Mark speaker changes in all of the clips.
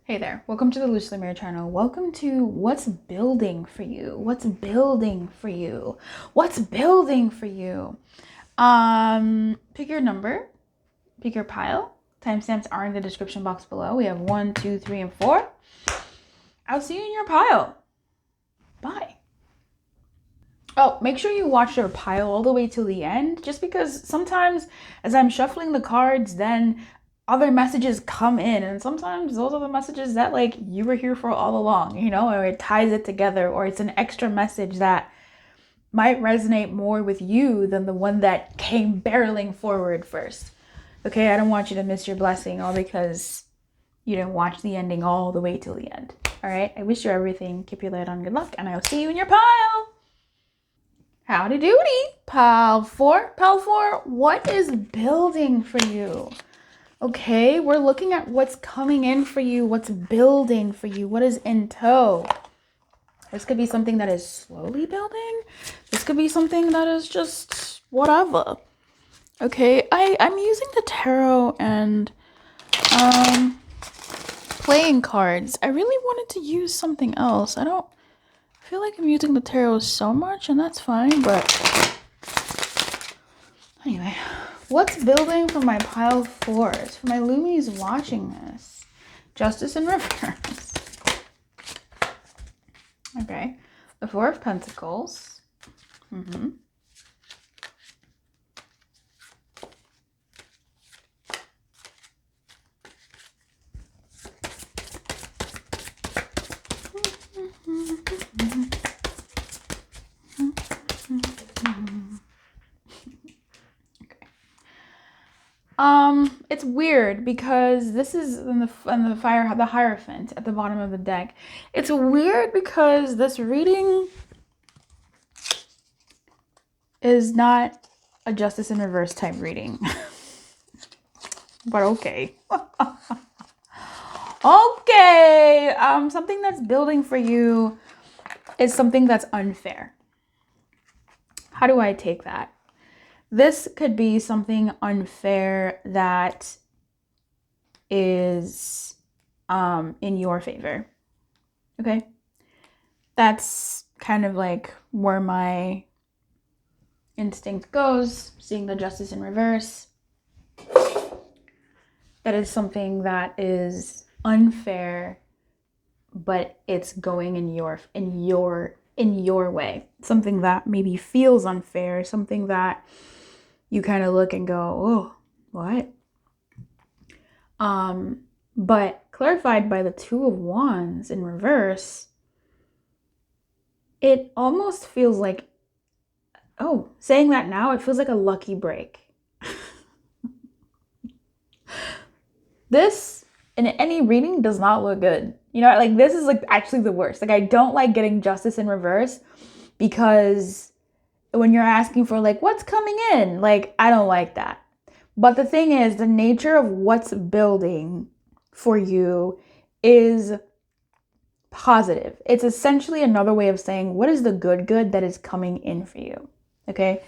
Speaker 1: Hey there, welcome to the Lumiere channel. Welcome to what's building for you. What's building for you? What's building for you? Pick your number, pick your pile. Timestamps are in the description box below. We have 1, 2, 3, and 4. I'll see you in your pile. Bye. Oh, make sure you watch your pile all the way till the end, just because sometimes as I'm shuffling the cards, then other messages come in, and sometimes those are the messages that like you were here for all along, you know, or it ties it together, or it's an extra message that might resonate more with you than the one that came barreling forward first. Okay, I don't want you to miss your blessing all because you didn't watch the ending all the way till the end. All right, I wish you everything. Keep your light on, good luck, and I'll see you in your pile. Howdy doody, pile 4. Pile 4, what is building for you? Okay, we're looking at what's coming in for you, what's building for you, what is in tow. This could be something that is slowly building. This could be something that is just whatever. Okay, I'm using the tarot and playing cards. I really wanted to use something else. I feel like I'm using the tarot so much, and that's fine, but anyway. What's building for my pile 4s? For my Lumies watching this. Justice in reverse. Okay. The 4 of Pentacles. It's weird because this is in the Hierophant at the bottom of the deck. It's weird because this reading is not a Justice in Reverse type reading. But okay. Okay. Something that's building for you is something that's unfair. How do I take that? This could be something unfair that is in your favor. Okay? That's kind of like where my instinct goes, seeing the Justice in reverse. That is something that is unfair, but it's going in your way. Something that maybe feels unfair, something that you kind of look and go, oh, what? But clarified by the 2 of Wands in reverse, it almost feels like, oh, saying that now, it feels like a lucky break. This, in any reading, does not look good. You know, like this is like actually the worst. Like I don't like getting Justice in reverse because when you're asking for like, what's coming in? Like, I don't like that. But the thing is, the nature of what's building for you is positive. It's essentially another way of saying, what is the good that is coming in for you? Okay.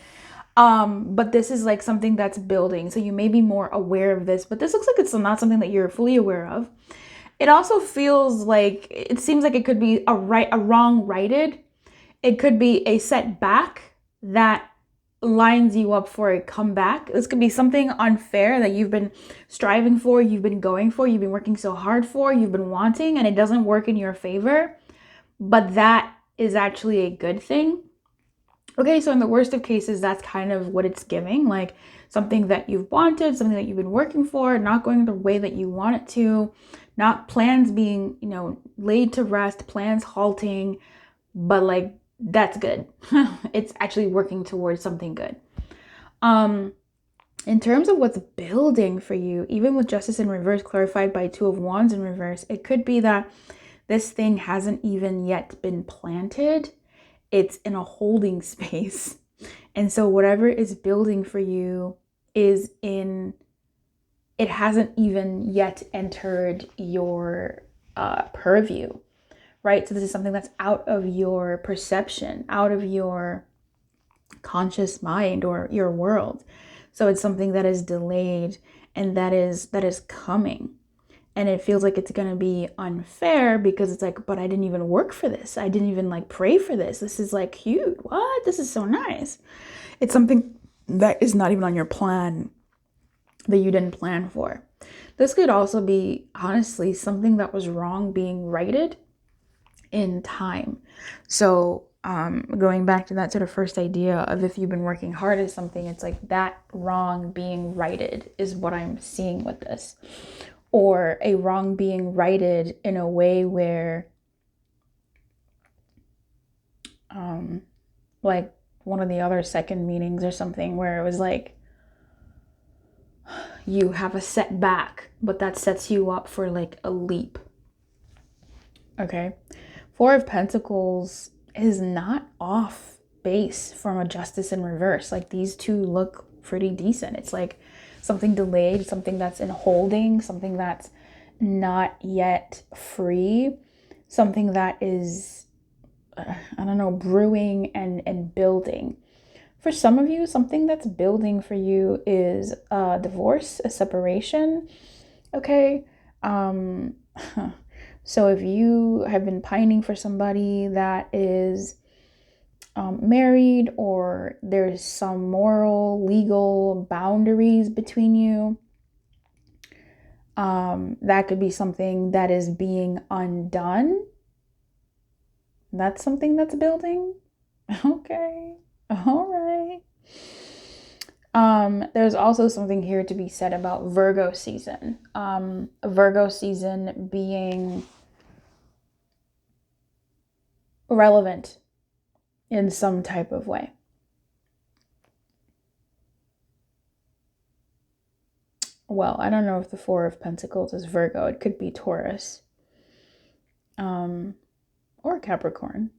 Speaker 1: But this is like something that's building. So you may be more aware of this, but this looks like it's not something that you're fully aware of. It also feels like, it seems like it could be a wrong righted. It could be a setback that lines you up for a comeback. This could be something unfair that you've been striving for, you've been going for, you've been working so hard for, you've been wanting, and it doesn't work in your favor. But that is actually a good thing. Okay, so in the worst of cases, that's kind of what it's giving, like something that you've wanted, something that you've been working for, not going the way that you want it to, not plans being, you know, laid to rest, plans halting, but like, that's good. It's actually working towards something good. In terms of what's building for you, even with Justice in reverse clarified by 2 of Wands in reverse, it could be that this thing hasn't even yet been planted. It's in a holding space. And so whatever is building for you is it hasn't even yet entered your purview, right? So this is something that's out of your perception, out of your conscious mind or your world. So it's something that is delayed and that is coming. And it feels like it's going to be unfair because it's like, but I didn't even work for this. I didn't even like pray for this. This is like cute. What? This is so nice. It's something that is not even on your plan, that you didn't plan for. This could also be, honestly, something that was wrong being righted in time. So going back to that sort of first idea of if you've been working hard at something, it's like that wrong being righted is what I'm seeing with this. Or a wrong being righted in a way where like one of the other second meanings or something, where it was like you have a setback, but that sets you up for like a leap. Okay. Four of Pentacles is not off base from a Justice in reverse. Like these two look pretty decent. It's like something delayed, something that's in holding, something that's not yet free, something that is, I don't know, brewing and building. For some of you, something that's building for you is a divorce, a separation. Okay. So if you have been pining for somebody that is married, or there's some moral, legal boundaries between you, that could be something that is being undone. That's something that's building. Okay. All right. There's also something here to be said about Virgo season. Virgo season being relevant in some type of way. Well, I don't know if the Four of Pentacles is Virgo. It could be Taurus. Or Capricorn.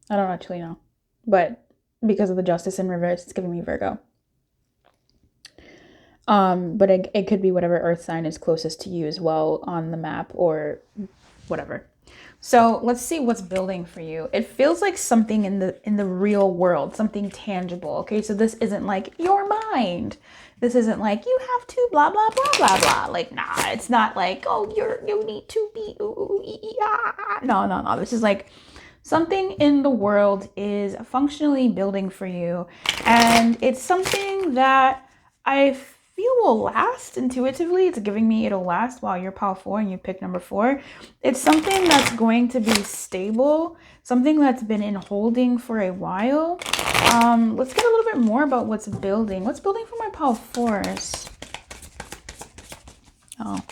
Speaker 1: I don't actually know. But because of the Justice in reverse, it's giving me Virgo. But it could be whatever earth sign is closest to you as well on the map, or whatever. So let's see what's building for you. It feels like something in the real world, something tangible. Okay, so this isn't like your mind. This isn't like you have to blah blah blah blah blah. Like, nah, it's not like, oh, you need to be no. This is like something in the world is functionally building for you, and it's something that I feel will last intuitively. It's giving me it'll last while you're pile 4 and you pick number 4. It's something that's going to be stable, something that's been in holding for a while. Let's get a little bit more about what's building. What's building for my pile 4s? Oh.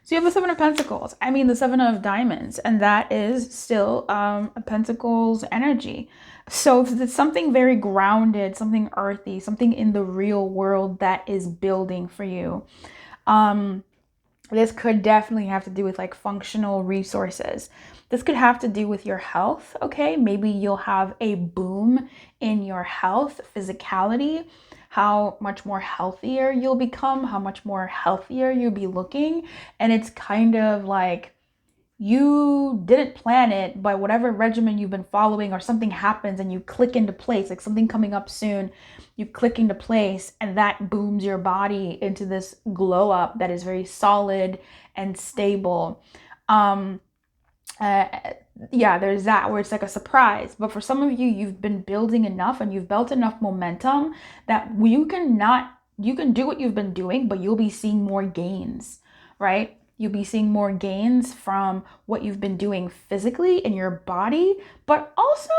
Speaker 1: So you have the Seven of Pentacles. I mean, the Seven of Diamonds, and that is still a Pentacles energy. So it's something very grounded, something earthy, something in the real world that is building for you. This could definitely have to do with like functional resources. This could have to do with your health, okay? Maybe you'll have a boom in your health, physicality, how much more healthier you'll become, how much more healthier you'll be looking. And it's kind of like you didn't plan it, but whatever regimen you've been following, or something happens and you click into place, like something coming up soon, you click into place, and that booms your body into this glow up that is very solid and stable. Yeah, there's that where it's like a surprise. But for some of you, you've been building enough and you've built enough momentum that you can do what you've been doing, but you'll be seeing more gains, right? You'll be seeing more gains from what you've been doing physically in your body, but also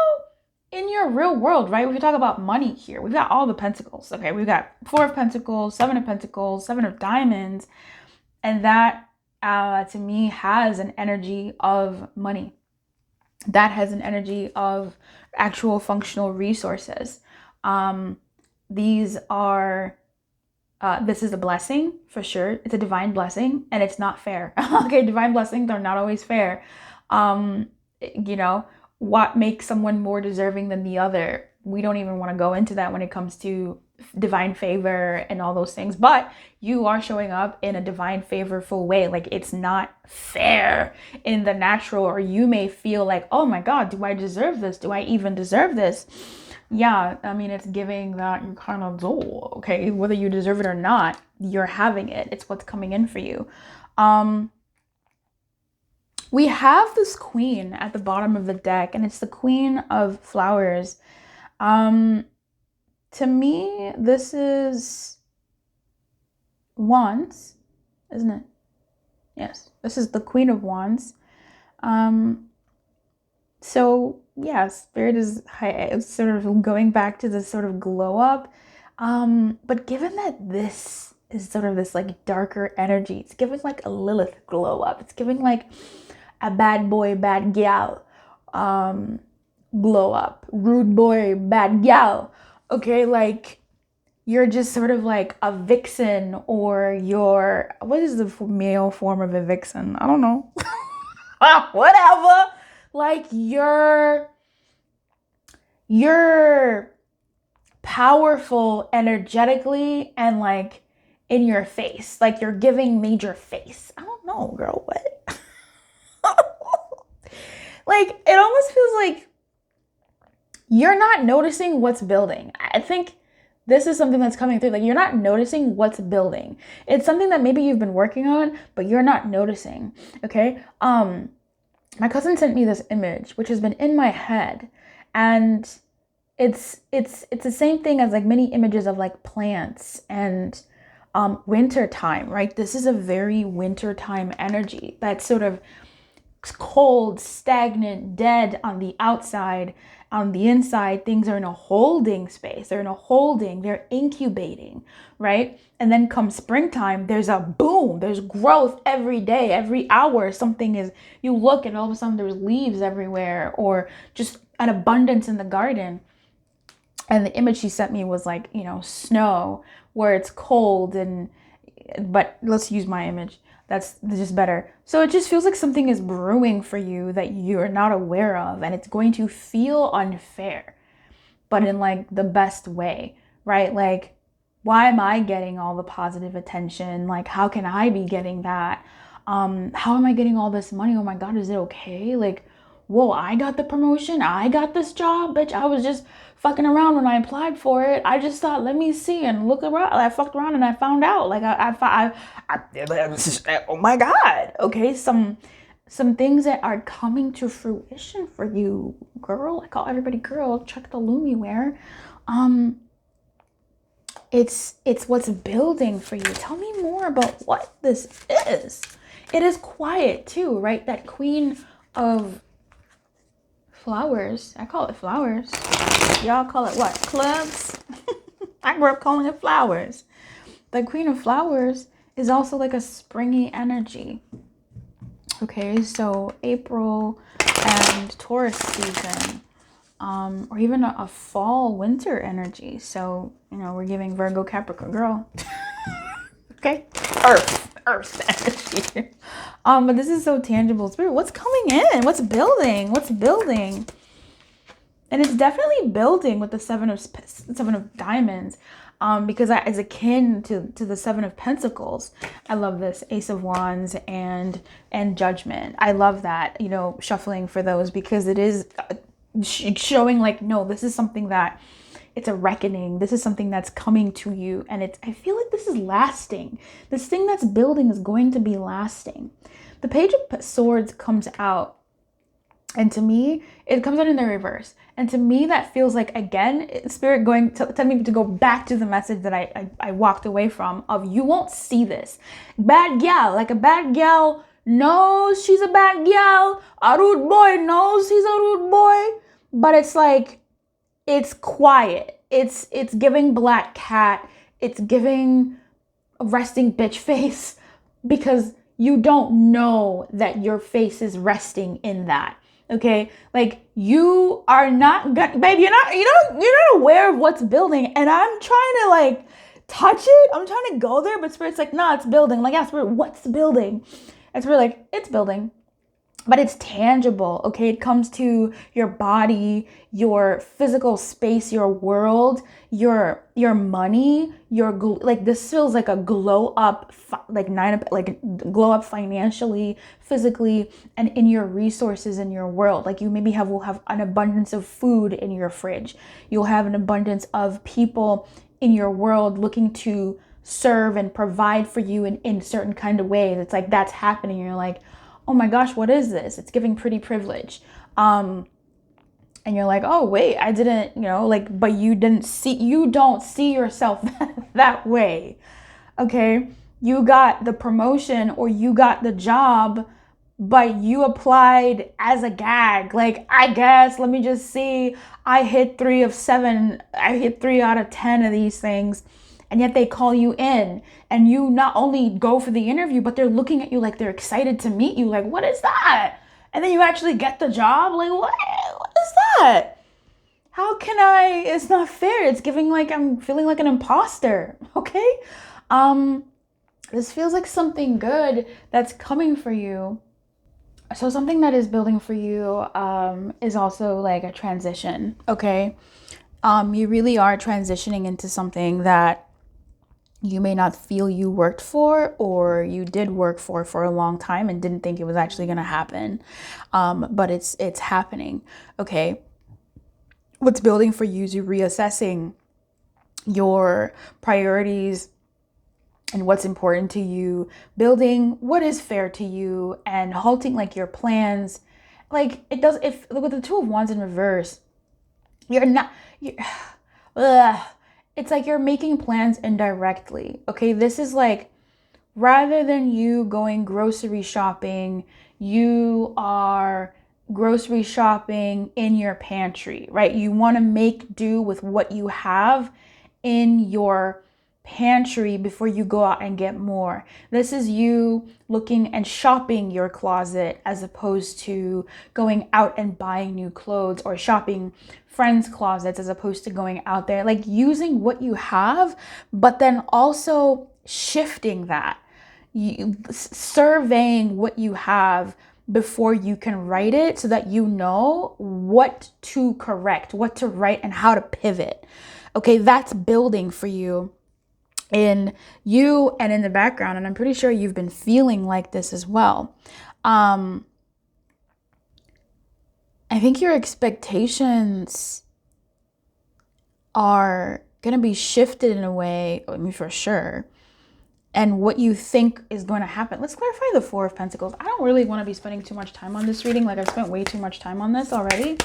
Speaker 1: in your real world, right? We talk about money here. We've got all the pentacles, okay? We've got Four of Pentacles, Seven of Pentacles, Seven of Diamonds, and that to me has an energy of money. That has an energy of actual functional resources. These are this is a blessing for sure. It's a divine blessing, and it's not fair. Okay, divine blessings are not always fair. You know, what makes someone more deserving than the other? We don't even want to go into that when it comes to divine favor and all those things, but you are showing up in a divine favorful way. Like, it's not fair in the natural, or you may feel like, oh my God, do I deserve this? Do I even deserve this? yeah, I mean, it's giving that you kind of do, okay? Whether you deserve it or not, you're having it. It's what's coming in for you. Um, we have this queen at the bottom of the deck, and it's the queen of flowers. Um, to me, this is wands, isn't it? Yes, this is the queen of wands. So yeah, spirit is sort of going back to this sort of glow up. But given that this is sort of this like darker energy, it's giving like a Lilith glow up. It's giving like a bad boy, bad gal glow up. Rude boy, bad gal. Okay, like you're just sort of like a vixen, or what is the male form of a vixen? I don't know. Whatever. Like you're powerful energetically and like in your face. Like you're giving major face. I don't know, girl, what? Like it almost feels like you're not noticing what's building. I think this is something that's coming through. Like you're not noticing what's building. It's something that maybe you've been working on, but you're not noticing. Okay. My cousin sent me this image, which has been in my head, and it's the same thing as like many images of like plants and winter time, right? This is a very wintertime energy that's sort of cold, stagnant, dead on the outside. On the inside, things are in a holding space. They're incubating, right? And then come springtime, there's a boom, there's growth every day, every hour. Something is, you look and all of a sudden there's leaves everywhere, or just an abundance in the garden. And the image she sent me was like, snow, where it's cold, but let's use my image. That's just better. So it just feels like something is brewing for you that you're not aware of, and it's going to feel unfair, but in like the best way, right? Like, why am I getting all the positive attention? Like, how can I be getting that? How am I getting all this money? Oh my God, is it okay? Like, whoa, I got the promotion. I got this job, bitch. I was just fucking around when I applied for it. I just thought, let me see and look around. I fucked around and I found out. Like, oh my God. Okay, some things that are coming to fruition for you, girl. I call everybody girl. Check the Lumiere. It's what's building for you. Tell me more about what this is. It is quiet too, right? That queen of flowers. I call it flowers. Y'all call it what? Clubs? I grew up calling it flowers. The queen of flowers is also like a springy energy. Okay, so April and Taurus season, or even a fall winter energy. So, we're giving Virgo, Capricorn, girl. Okay, Earth energy. But this is so tangible. Spirit, what's coming in? What's building? And it's definitely building with the seven of diamonds, because that is akin to the Seven of Pentacles. I love this Ace of Wands and Judgment. I love that, shuffling for those, because it is showing like, no, this is something that it's a reckoning. This is something that's coming to you, and I feel like this is lasting. This thing that's building is going to be lasting. The Page of Swords comes out, and to me, it comes out in the reverse. And to me, that feels like, again, Spirit telling me to go back to the message that I walked away from, of you won't see this. Bad gal, like a bad gal knows she's a bad gal. A rude boy knows he's a rude boy. But it's like, it's quiet. It's giving black cat. It's giving a resting bitch face, because you don't know that your face is resting in that. Okay, like you are not gonna, babe. You're not aware of what's building, and I'm trying to like touch it. I'm trying to go there, but Spirit's like, nah, it's building. Like, yeah, Spirit, what's building? And Spirit like, it's building. but it's tangible, okay? It comes to your body, your physical space, your world, your money, like this feels like a glow up, like glow up financially, physically, and in your resources in your world. Like you maybe will have an abundance of food in your fridge. You'll have an abundance of people in your world looking to serve and provide for you in certain kind of ways. It's like that's happening. You're like, oh my gosh, what is this? It's giving pretty privilege. And you're like, oh wait, I didn't, like, but you don't see yourself that way. Okay. You got the promotion or you got the job, but you applied as a gag. Like, I guess, let me just see. I hit 3 of 7. I hit 3 out of 10 of these things. And yet they call you in and you not only go for the interview, but they're looking at you like they're excited to meet you. Like, what is that? And then you actually get the job. Like, what is that? How can I? It's not fair. It's giving like I'm feeling like an imposter. Okay. This feels like something good that's coming for you. So something that is building for you is also like a transition. Okay. You really are transitioning into something that you may not feel you worked for, or you did work for a long time and didn't think it was actually going to happen. But it's happening. Okay. What's building for you is you reassessing your priorities and what's important to you, building what is fair to you, and halting like your plans. Like it does, if with the 2 of Wands in reverse, it's like you're making plans indirectly. Okay, this is like, rather than you going grocery shopping, you are grocery shopping in your pantry, right? You want to make do with what you have in your pantry before you go out and get more. This is you looking and shopping your closet as opposed to going out and buying new clothes, or shopping friends' closets as opposed to going out there. Like using what you have, but then also shifting that. Surveying what you have before you can write it, so that you know what to correct, what to write, and how to pivot. Okay, that's building for you in you and in the background. And I'm pretty sure you've been feeling like this as well. I think your expectations are going to be shifted in a way, I mean, for sure. And what you think is going to happen. Let's clarify the 4 of Pentacles. I don't really want to be spending too much time on this reading. Like, I've spent way too much time on this already.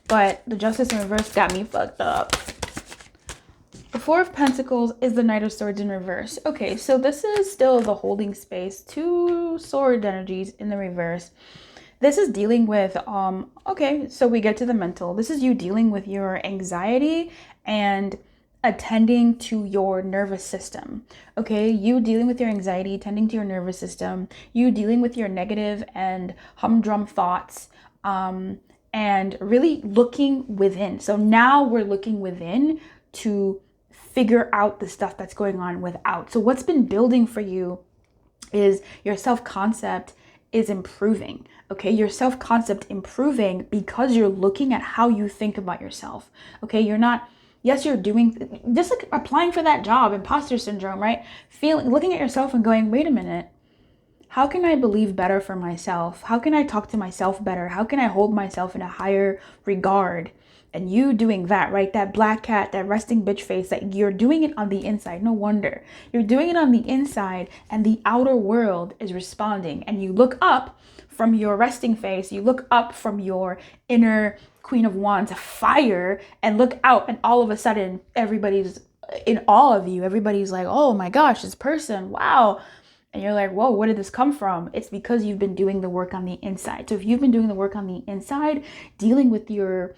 Speaker 1: But the Justice in reverse got me fucked up. The 4 of Pentacles is the Knight of Swords in reverse. Okay, so this is still the holding space. 2 sword energies in the reverse. This is dealing with, okay, so we get to the mental. This is you dealing with your anxiety and attending to your nervous system. Okay, you dealing with your anxiety, attending to your nervous system, you dealing with your negative and humdrum thoughts, and really looking within. So now we're looking within to figure out the stuff that's going on without. So what's been building for you is your self-concept is improving. Okay, your self-concept improving because you're looking at how you think about yourself. Okay, you're not, yes, you're doing, just like applying for that job, imposter syndrome, right? Looking at yourself and going, wait a minute, how can I believe better for myself? How can I talk to myself better? How can I hold myself in a higher regard? And you doing that, right? That black cat, that resting bitch face, that you're doing it on the inside. No wonder. You're doing it on the inside and the outer world is responding. And you look up from your resting face, you look up from your inner Queen of Wands fire and look out, and all of a sudden everybody's in awe of you. Everybody's like, oh my gosh, this person, wow. And you're like, whoa, where did this come from? It's because you've been doing the work on the inside. So if you've been doing the work on the inside, dealing with your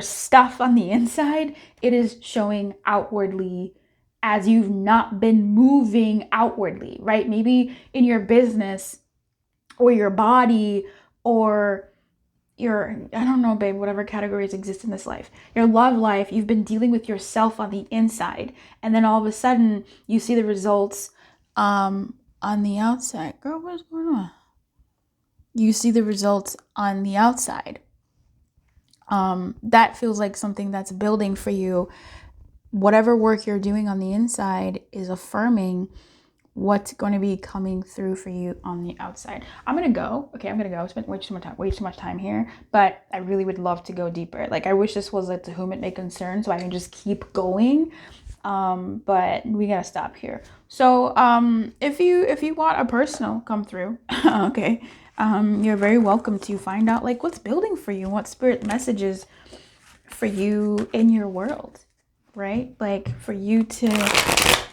Speaker 1: stuff on the inside, it is showing outwardly as you've not been moving outwardly, right? Maybe in your business or your body or your, I don't know, babe, whatever categories exist in this life, your love life, you've been dealing with yourself on the inside. And then all of a sudden you see the results on the outside. Girl, what's going on? you see the results on the outside. That feels like something that's building for you. Whatever work you're doing on the inside is affirming what's going to be coming through for you on the outside. I'm gonna go. I spent way too much time here, but I really would love to go deeper. Like, I wish this was like to whom it may concern, so I can just keep going. But we gotta stop here. So if you want a personal come through, okay, you're very welcome to find out like what's building for you, what spirit messages for you in your world, right? Like for you to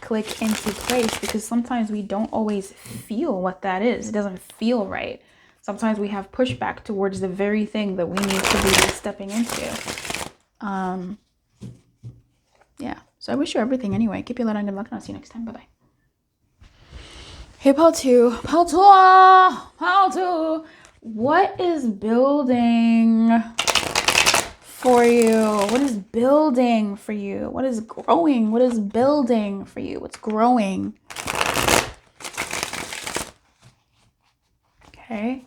Speaker 1: click into place, because sometimes we don't always feel what that is. It doesn't feel right. Sometimes we have pushback towards the very thing that we need to be stepping into. Yeah. So I wish you everything anyway. Keep your light on, good luck, and I'll see you next time. Bye-bye. Hey, Pal 2. What is building for you? What is building for you? What is growing? What is building for you? What's growing? Okay.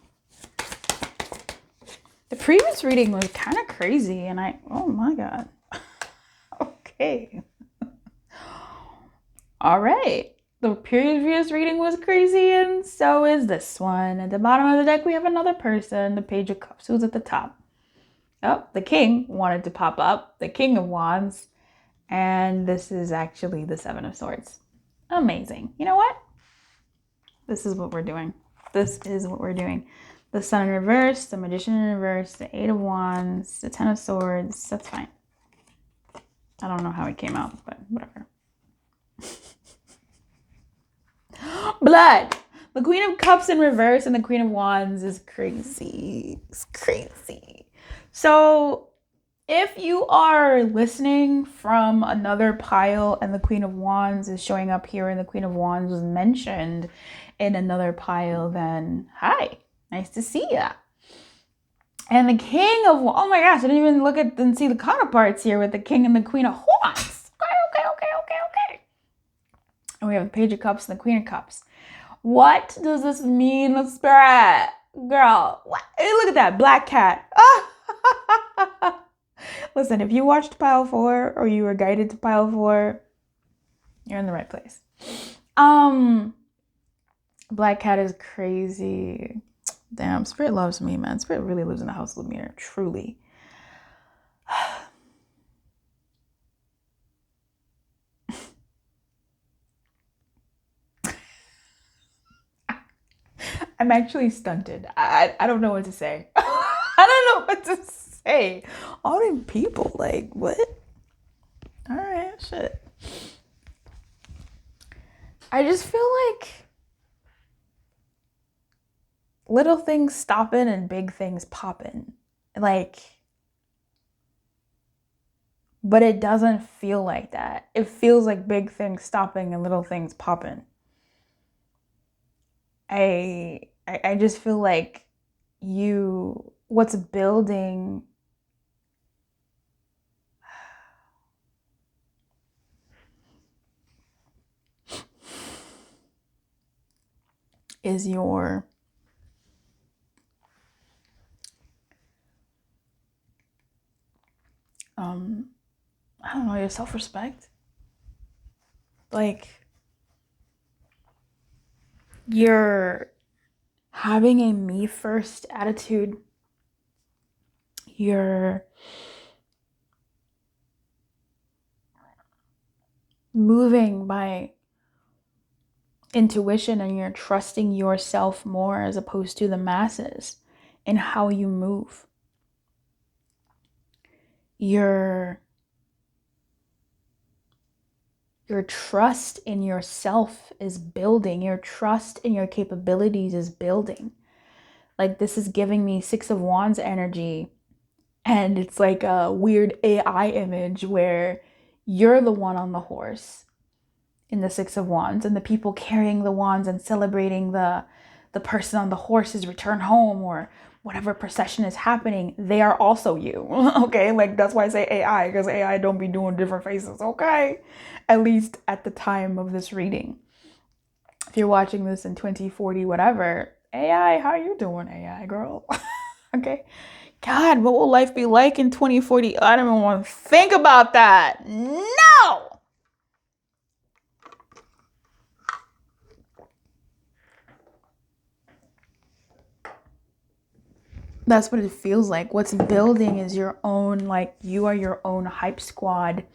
Speaker 1: The previous reading was kind of crazy, and oh my God. Okay. All right. The previous reading was crazy, and so is this one. At the bottom of the deck, we have another person, the Page of Cups. Who's at the top? Oh, the King wanted to pop up, the King of Wands, and this is actually the Seven of Swords. Amazing. You know what? This is what we're doing. The Sun in reverse, the Magician in reverse, the Eight of Wands, the Ten of Swords. That's fine. I don't know how it came out, but whatever. Blood. The Queen of Cups in reverse and the Queen of Wands is crazy. It's crazy. So if you are listening from another pile and the Queen of Wands is showing up here and the Queen of Wands was mentioned in another pile, then hi, nice to see ya. And the King of, oh my gosh, I didn't even look at and see the counterparts here with the King and the Queen of Wands. Okay. And we have the Page of Cups and the Queen of Cups. What does this mean, Spirit? Girl, what? Hey, look at that black cat. Listen, if you watched pile 4 or you were guided to pile 4, you're in the right place. Black cat is crazy. Damn, Spirit loves me, man. Spirit really lives in the house of Lumiere, truly. I'm actually stunted. I don't know what to say. I don't know what to say. All them people, like, what? All right, shit. I just feel like little things stopping and big things popping. Like, but it doesn't feel like that. It feels like big things stopping and little things popping. I just feel like what's building is your I don't know, your self-respect. Like, you're having a me first attitude. You're moving by intuition and you're trusting yourself more as opposed to the masses in how you move. Your trust in yourself is building. Your trust in your capabilities is building. Like, this is giving me Six of Wands energy, and it's like a weird AI image where you're the one on the horse in the Six of Wands, and the people carrying the wands and celebrating the person on the horse's return home or whatever procession is happening, they are also you. Okay, like that's why I say AI, because AI don't be doing different faces. Okay, at least at the time of this reading. If you're watching this in 2040 whatever, AI, how you doing, AI girl? Okay. God, what will life be like in 2040? I don't even want to think about that. No! That's what it feels like. What's building is your own, like, you are your own hype squad.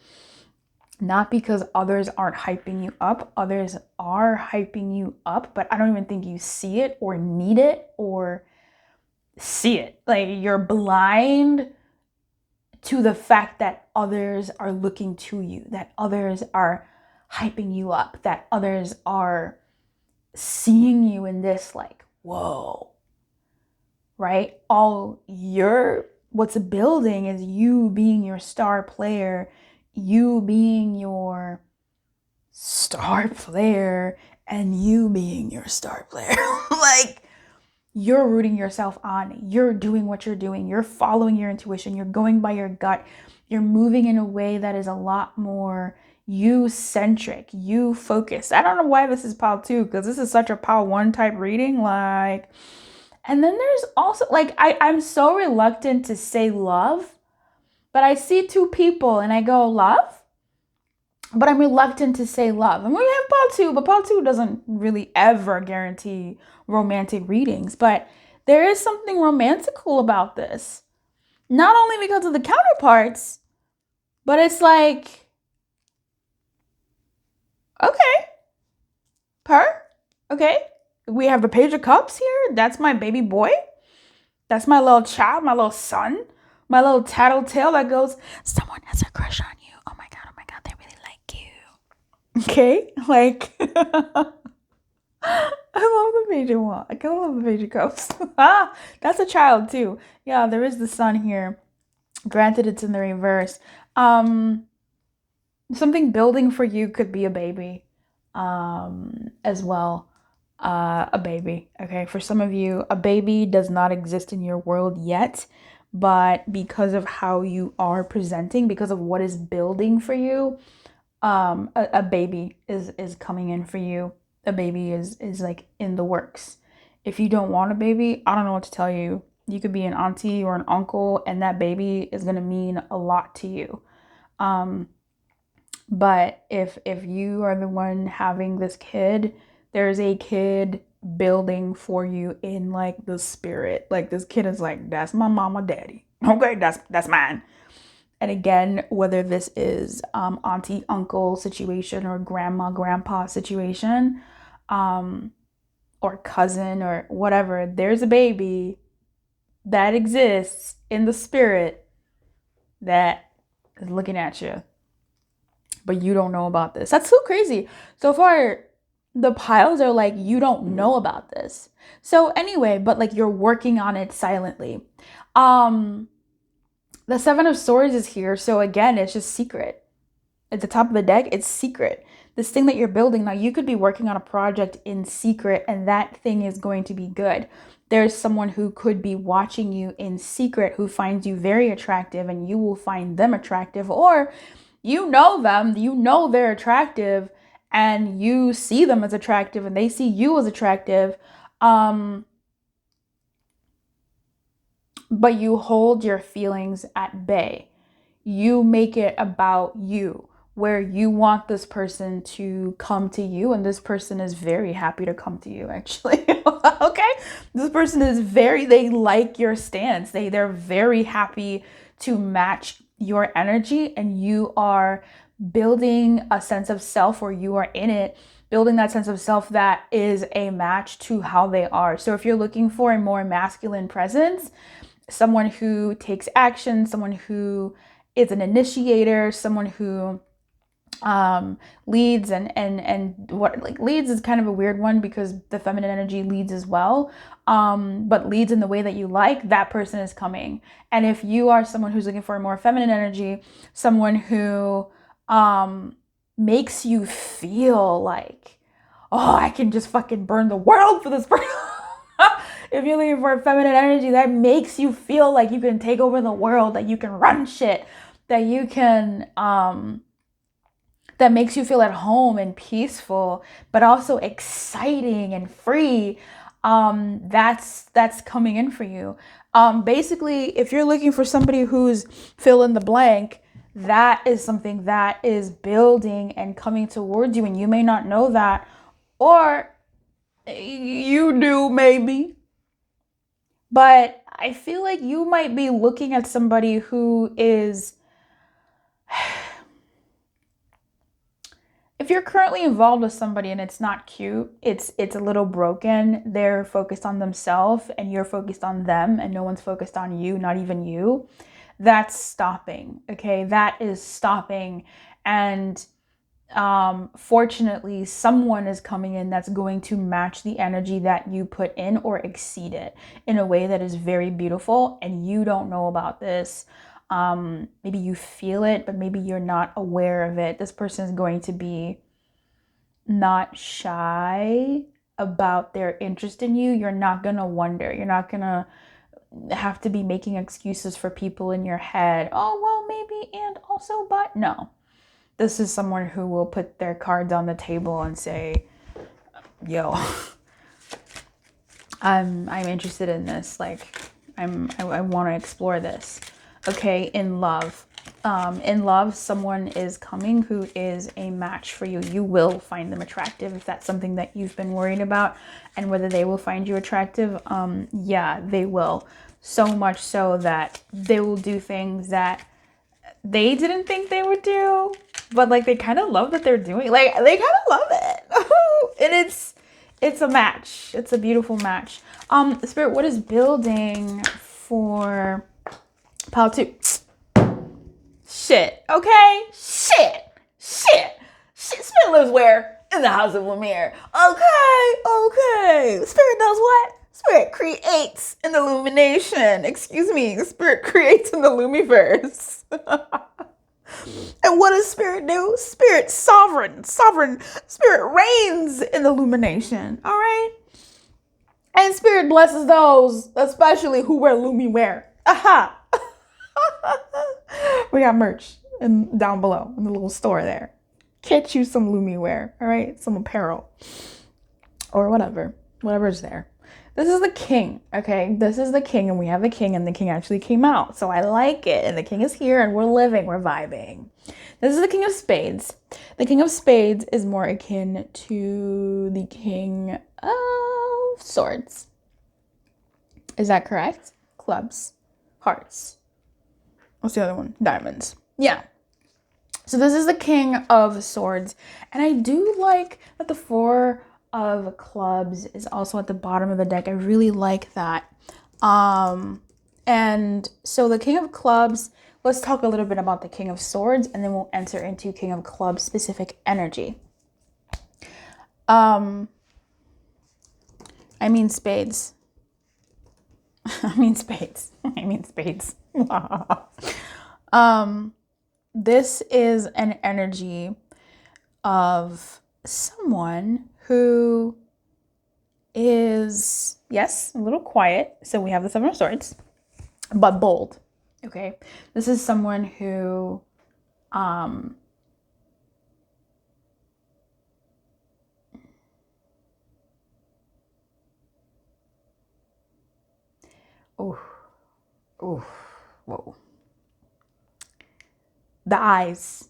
Speaker 1: Not because others aren't hyping you up. Others are hyping you up, but I don't even think you see it or need it or see it. Like, you're blind to the fact that others are looking to you, that others are hyping you up, that others are seeing you in this, like, whoa, right? What's building is you being your star player, you being your star player, and you being your star player. Like, you're rooting yourself on, you're doing what you're doing, you're following your intuition, you're going by your gut, you're moving in a way that is a lot more you-centric, you-focused. I don't know why this is pile 2, because this is such a pile 1 type reading, like. And then there's also, like, I'm so reluctant to say love, but I see 2 people and I go, love? But I'm reluctant to say love. And we have pile 2, but pile 2 doesn't really ever guarantee romantic readings. But there is something romantical about this. Not only because of the counterparts, but it's like, okay, okay. We have the Page of Cups here. That's my baby boy. That's my little child, my little son, my little tattletale that goes, someone has a crush on you. Oh my God, they really like you. Okay, like, I love the Page of Wands. I kind of love the Page of Cups. That's a child too. Yeah, there is the sun here. Granted, it's in the reverse. Something building for you could be a baby, as well. A baby. Okay, for some of you, a baby does not exist in your world yet, but because of how you are presenting, because of what is building for you, a baby is coming in for you. A baby is like in the works. If you don't want a baby, I don't know what to tell you. You could be an auntie or an uncle, and that baby is gonna mean a lot to you. But if you are the one having this kid, there's a kid building for you in, like, the spirit. Like, this kid is like, that's my mama, daddy. Okay, that's mine. And again, whether this is auntie, uncle situation, or grandma, grandpa situation, or cousin, or whatever, there's a baby that exists in the spirit that is looking at you. But you don't know about this. That's so crazy. So far, the piles are like, you don't know about this. So anyway, but like, you're working on it silently. The 7 of Swords is here. So again, it's just secret. At the top of the deck, it's secret. This thing that you're building, now you could be working on a project in secret, and that thing is going to be good. There's someone who could be watching you in secret who finds you very attractive, and you will find them attractive, or you know them, you know they're attractive, and you see them as attractive, and they see you as attractive. But you hold your feelings at bay. You make it about you, where you want this person to come to you, and this person is very happy to come to you, actually. Okay? This person is they like your stance. They're very happy to match your energy, and you are building a sense of self, or you are in it, building that sense of self that is a match to how they are. So if you're looking for a more masculine presence, someone who takes action, someone who is an initiator, someone who leads, and what, like, leads is kind of a weird one because the feminine energy leads as well, but leads in the way that you like, that person is coming. And if you are someone who's looking for a more feminine energy, someone who makes you feel like, oh, I can just fucking burn the world for this person. If you're looking for a feminine energy that makes you feel like you can take over the world, that you can run shit, that you can, that makes you feel at home and peaceful, but also exciting and free, That's coming in for you. Basically, if you're looking for somebody who's fill in the blank, that is something that is building and coming towards you, and you may not know that, or you do maybe. But I feel like you might be looking at somebody who is, if you're currently involved with somebody and it's not cute, it's a little broken, they're focused on themselves and you're focused on them and no one's focused on you, not even you, that's stopping, okay? That is stopping. And fortunately, someone is coming in that's going to match the energy that you put in or exceed it in a way that is very beautiful, and you don't know about this. Maybe you feel it, but maybe you're not aware of it. This person is going to be not shy about their interest in you. You're not gonna wonder. You're not gonna have to be making excuses for people in your head. Oh, well, maybe, and also, but no. This is someone who will put their cards on the table and say, yo, I'm interested in this. Like, I want to explore this. Okay, in love. In love, someone is coming who is a match for you. You will find them attractive if that's something that you've been worried about, and whether they will find you attractive. Yeah, they will. So much so that they will do things that they didn't think they would do, but like they kind of love that they're doing. Like they kind of love it, and it's a match. It's a beautiful match. Spirit, what is building for pile 2? Shit. Okay. Shit. Spirit lives where? In the house of Lumiere. Okay. Spirit does what? Spirit creates in the illumination. Excuse me. Spirit creates in the Lumiverse. And what does Spirit do? Spirit sovereign. Spirit reigns in the illumination. All right. And Spirit blesses those, especially who wear Lumiere. Aha. We got merch down below in the little store there. Get you some Lumiere, all right? Some apparel or whatever's there. This is the king, okay? This is the king, and we have the king, and the king actually came out. So I like it, and the king is here, and we're living, we're vibing. This is the king of spades. The king of spades is more akin to the king of swords. Is that correct? Clubs, hearts. What's the other one? Diamonds. Yeah. So this is the king of swords. And I do like that the 4 of clubs is also at the bottom of the deck. I really like that. And so the king of clubs, let's talk a little bit about the king of swords, and then we'll enter into king of clubs specific energy. I mean spades. This is an energy of someone who is, yes, a little quiet. So we have the 7 of swords, but bold. Okay. This is someone who, whoa. The eyes.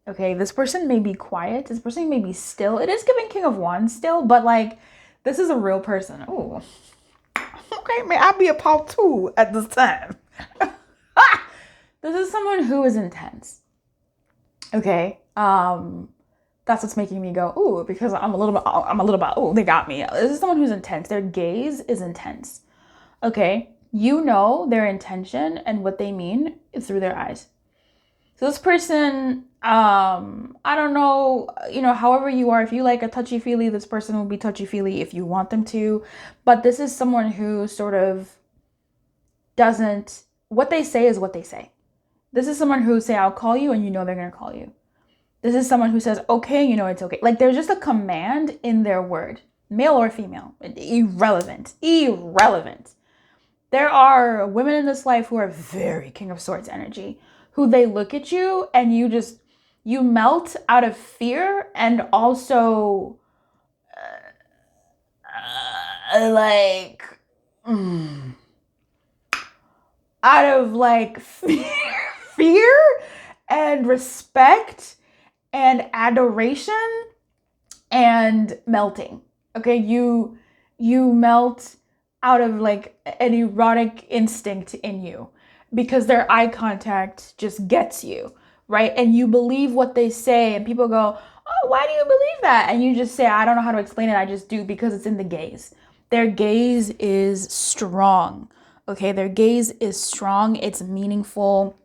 Speaker 1: Okay, this person may be quiet. This person may be still. It is giving king of wands still, but like, this is a real person. Oh, okay, may I be a part 2 at this time. This is someone who is intense. Okay, that's what's making me go, ooh, because I'm a little bit, oh, they got me. This is someone who's intense. Their gaze is intense. Okay, you know their intention and what they mean through their eyes. So this person, I don't know, however you are, if you like a touchy-feely, this person will be touchy-feely if you want them to. But this is someone who sort of doesn't, what they say is what they say. This is someone who say, I'll call you, and you know they're going to call you. This is someone who says, okay, you know it's okay. Like there's just a command in their word, male or female, irrelevant. There are women in this life who are very King of Swords energy, who they look at you and you melt out of fear and also like, out of like fear and respect and adoration and melting. Okay, you melt out of like an erotic instinct in you because their eye contact just gets you, right? And you believe what they say, and people go, "Oh, why do you believe that?" And you just say, "I don't know how to explain it. I just do because it's in the gaze." Their gaze is strong. Okay, their gaze is strong. It's meaningful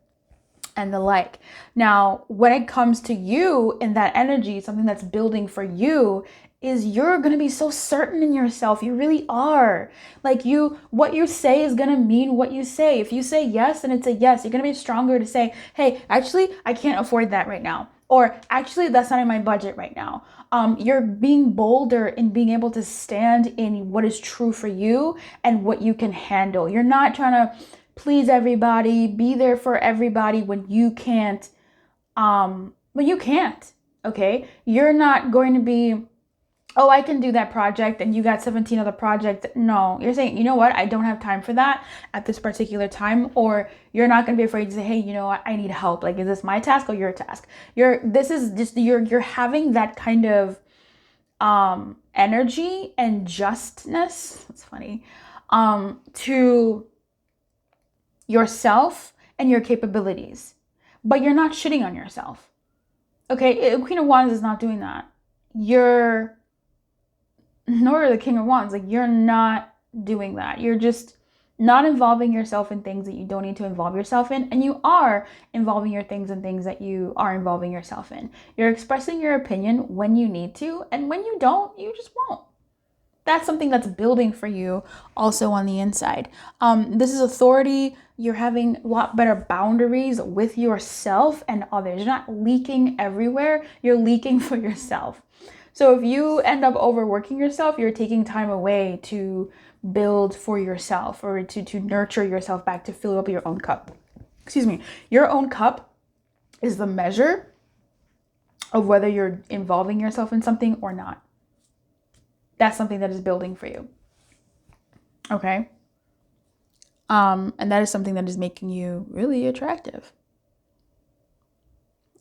Speaker 1: and the like. Now, when it comes to you in that energy, something that's building for you is you're going to be so certain in yourself. You really are. Like what you say is going to mean what you say. If you say yes, then it's a yes. You're going to be stronger to say, hey, actually, I can't afford that right now. Or actually, that's not in my budget right now. You're being bolder in being able to stand in what is true for you and what you can handle. You're not trying to please everybody, be there for everybody when you can't. Okay? You're not going to be, oh, I can do that project and you got 17 other projects. No, you're saying, you know what? I don't have time for that at this particular time. Or you're not going to be afraid to say, hey, you know what? I need help. Like, is this my task or your task? You're having that kind of energy and justness. It's funny. To yourself and your capabilities, but you're not shitting on yourself. Okay, Queen of Wands is not doing that. Nor the King of Wands. Like, you're not doing that. You're just not involving yourself in things that you don't need to involve yourself in, and you are involving your things in things that you are involving yourself in. You're expressing your opinion when you need to, and when you don't, you just won't. That's something that's building for you also on the inside. This is authority. You're having a lot better boundaries with yourself and others. You're not leaking everywhere. You're leaking for yourself. So if you end up overworking yourself, you're taking time away to build for yourself or to nurture yourself back, to fill up your own cup. Excuse me. Your own cup is the measure of whether you're involving yourself in something or not. That's something that is building for you. Okay? And that is something that is making you really attractive.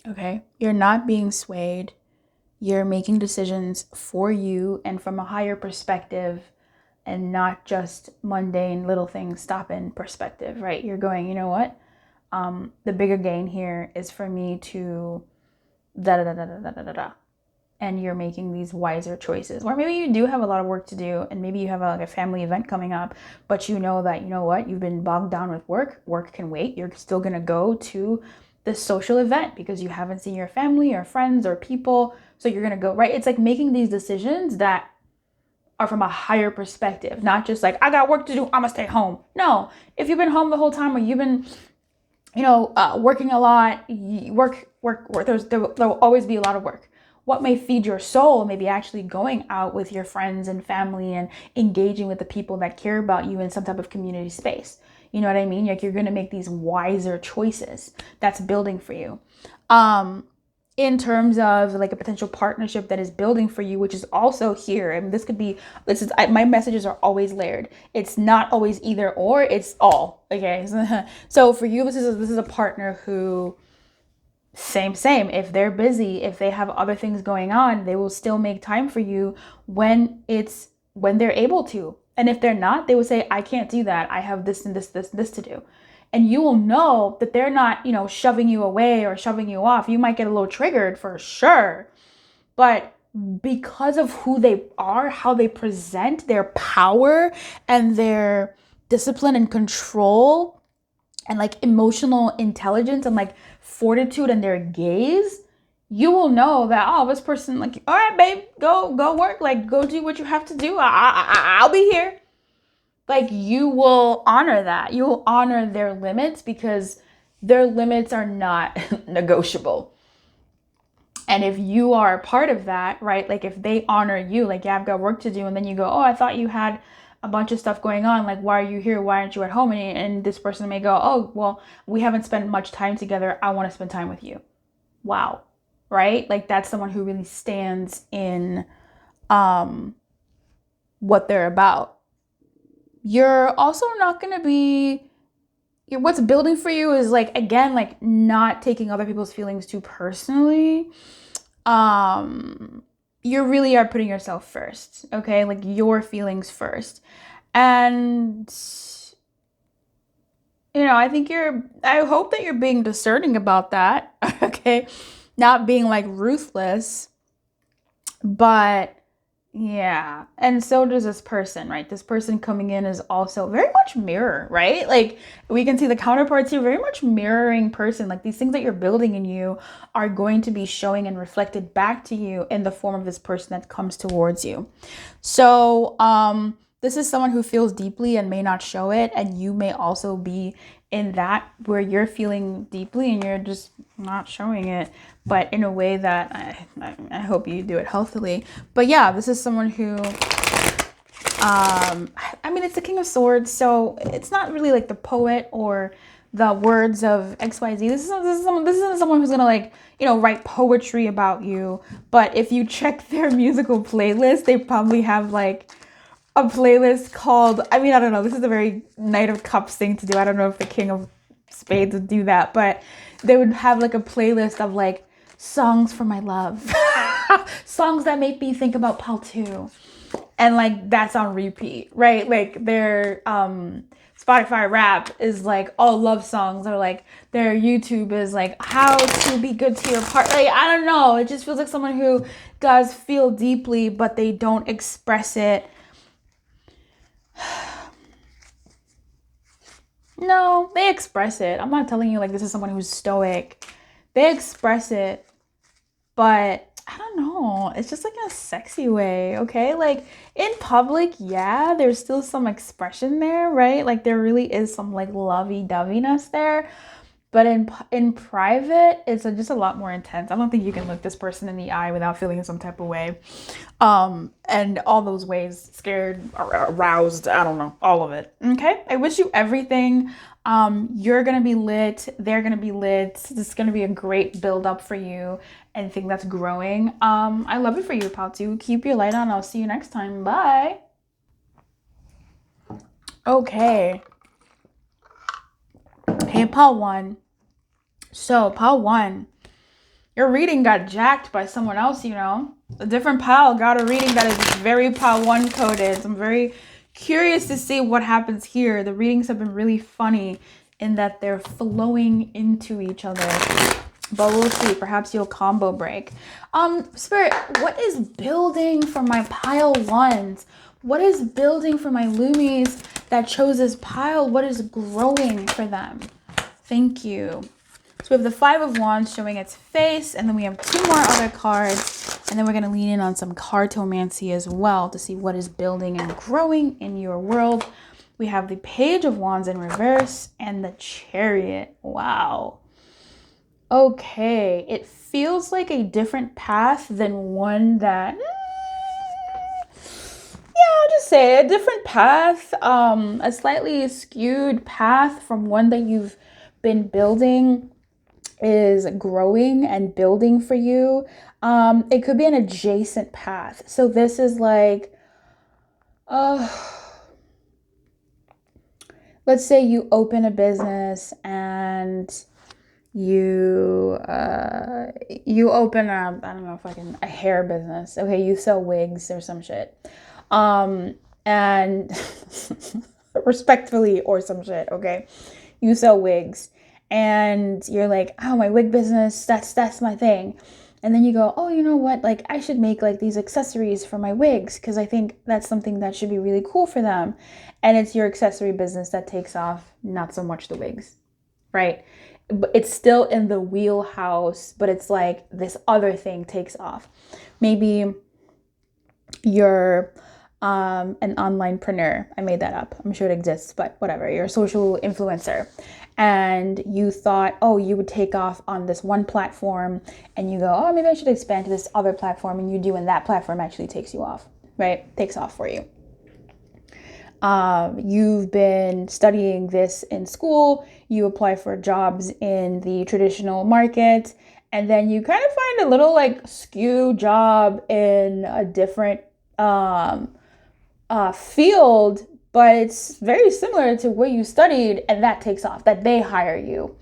Speaker 1: Okay? You're not being swayed. You're making decisions for you and from a higher perspective, and not just mundane little things stopping perspective, right? You're going, you know what? The bigger gain here is for me to da-da-da-da-da-da-da-da. And you're making these wiser choices. Or maybe you do have a lot of work to do, and maybe you have a family event coming up, but you know that, you know what, you've been bogged down with work. Work can wait. You're still going to go to this social event because you haven't seen your family or friends or people. So you're going to go, right? It's like making these decisions that are from a higher perspective, not just like, I got work to do, I'm going to stay home. No, if you've been home the whole time, or you've been, working a lot, work, there'll always be a lot of work. What may feed your soul may be actually going out with your friends and family and engaging with the people that care about you in some type of community space. You know what I mean? Like, you're going to make these wiser choices. That's building for you. In terms of like a potential partnership that is building for you, which is also here. I mean, my messages are always layered. It's not always either or, it's all. Okay. So for you, this is a partner who, same. If they're busy, if they have other things going on, they will still make time for you when they're able to. And if they're not, they will say, I can't do that. I have this and this to do. And you will know that they're not, shoving you away or shoving you off. You might get a little triggered for sure. But because of who they are, how they present, their power and their discipline and control and like emotional intelligence and like fortitude and their gaze, you will know that, oh, this person, like, all right, babe, go work, like, go do what you have to do. I'll be here. Like, you will honor that. You will honor their limits because their limits are not negotiable. And if you are a part of that, right? Like, if they honor you, like, yeah, I've got work to do. And then you go, oh, I thought you had a bunch of stuff going on. Like, why are you here? Why aren't you at home? And this person may go, oh, well, we haven't spent much time together. I want to spend time with you. Wow. Right? Like, that's someone who really stands in what they're about. You're also not going to be, what's building for you is like, again, like not taking other people's feelings too personally. You really are putting yourself first, okay? Like your feelings first. And I hope that you're being discerning about that, okay? Not being like ruthless, but yeah. And so does this person, right? This person coming in is also very much mirror, right? Like we can see the counterparts here, very much mirroring person. Like these things that you're building in you are going to be showing and reflected back to you in the form of this person that comes towards you. So, this is someone who feels deeply and may not show it, and you may also be in that where you're feeling deeply and you're just not showing it, but in a way that I hope you do it healthily. But yeah, this is someone who, I mean, it's the King of Swords, so it's not really like the poet or the words of XYZ. This isn't someone who's gonna like, write poetry about you. But if you check their musical playlist, they probably have like a playlist called, I mean, I don't know, this is a very Knight of Cups thing to do. I don't know if the King of Spades would do that, but they would have like a playlist of like songs for my love, songs that make me think about Pal 2. And like that's on repeat, right? Like their Spotify rap is like all love songs, or like their YouTube is like how to be good to your partner. Like, I don't know. It just feels like someone who does feel deeply, but they don't express it. No, they express it. I'm not telling you like this is someone who's stoic. They express it, but I don't know. It's just like in a sexy way, okay? Like in public, yeah, there's still some expression there, right? Like there really is some like lovey-doveyness there. But in private, it's just a lot more intense. I don't think you can look this person in the eye without feeling some type of way. And all those ways, scared, aroused, I don't know, all of it. Okay? I wish you everything. You're going to be lit. They're going to be lit. This is going to be a great build up for you and thing that's growing. I love it for you, Pal 2. Keep your light on. I'll see you next time. Bye. Okay. Hey, Pal 1. So, Pal 1, your reading got jacked by someone else, A different Pal got a reading that is very Pal 1 coded. So I'm very curious to see what happens here. The readings have been really funny in that they're flowing into each other. But we'll see. Perhaps you'll combo break. Spirit, what is building for my Pile 1s? What is building for my Lumies that chose this pile? What is growing for them? Thank you. So we have the 5 of Wands showing its face, and then we have 2 more other cards, and then we're going to lean in on some cartomancy as well to see what is building and growing in your world. We have the Page of Wands in reverse and the Chariot. Wow. Okay, it feels like a different path than one that... I'll just say a different path, a slightly skewed path from one that you've been building is growing and building for you. It could be an adjacent path. So this is like, let's say you open a business and you open a, I don't know if I can, a hair business. Okay, you sell wigs or some shit. And respectfully or some shit, okay? You sell wigs. And you're like, oh, my wig business, that's my thing. And then you go, oh, you know what? Like, I should make like these accessories for my wigs because I think that's something that should be really cool for them. And it's your accessory business that takes off, not so much the wigs, right? But it's still in the wheelhouse, but it's like this other thing takes off. Maybe you're an onlinepreneur. I made that up. I'm sure it exists, but whatever. You're a social influencer. And you thought, oh, you would take off on this one platform, and you go, oh, maybe I should expand to this other platform, and you do, and that platform actually takes you off, right? Takes off for you. You've been studying this in school, you apply for jobs in the traditional market, and then you kind of find a little like skew job in a different field, but it's very similar to what you studied, and that takes off, that they hire you.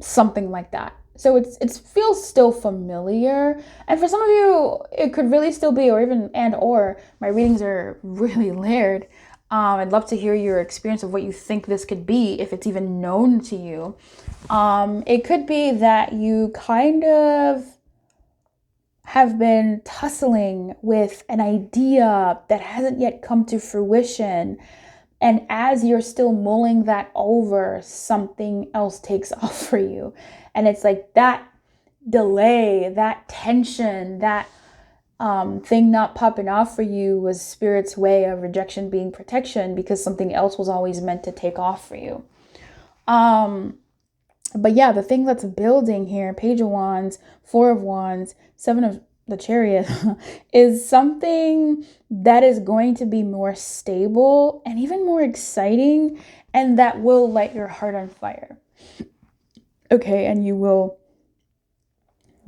Speaker 1: Something like that. So it feels still familiar. And for some of you, it could really still be, or even, and or my readings are really layered. I'd love to hear your experience of what you think this could be, if it's even known to you. It could be that you kind of have been tussling with an idea that hasn't yet come to fruition. And as you're still mulling that over, something else takes off for you. And it's like that delay, that tension, that thing not popping off for you was Spirit's way of rejection being protection, because something else was always meant to take off for you. But yeah, the thing that's building here, Page of Wands, Four of Wands, Seven of the Chariot, is something that is going to be more stable and even more exciting, and that will light your heart on fire. Okay, and you will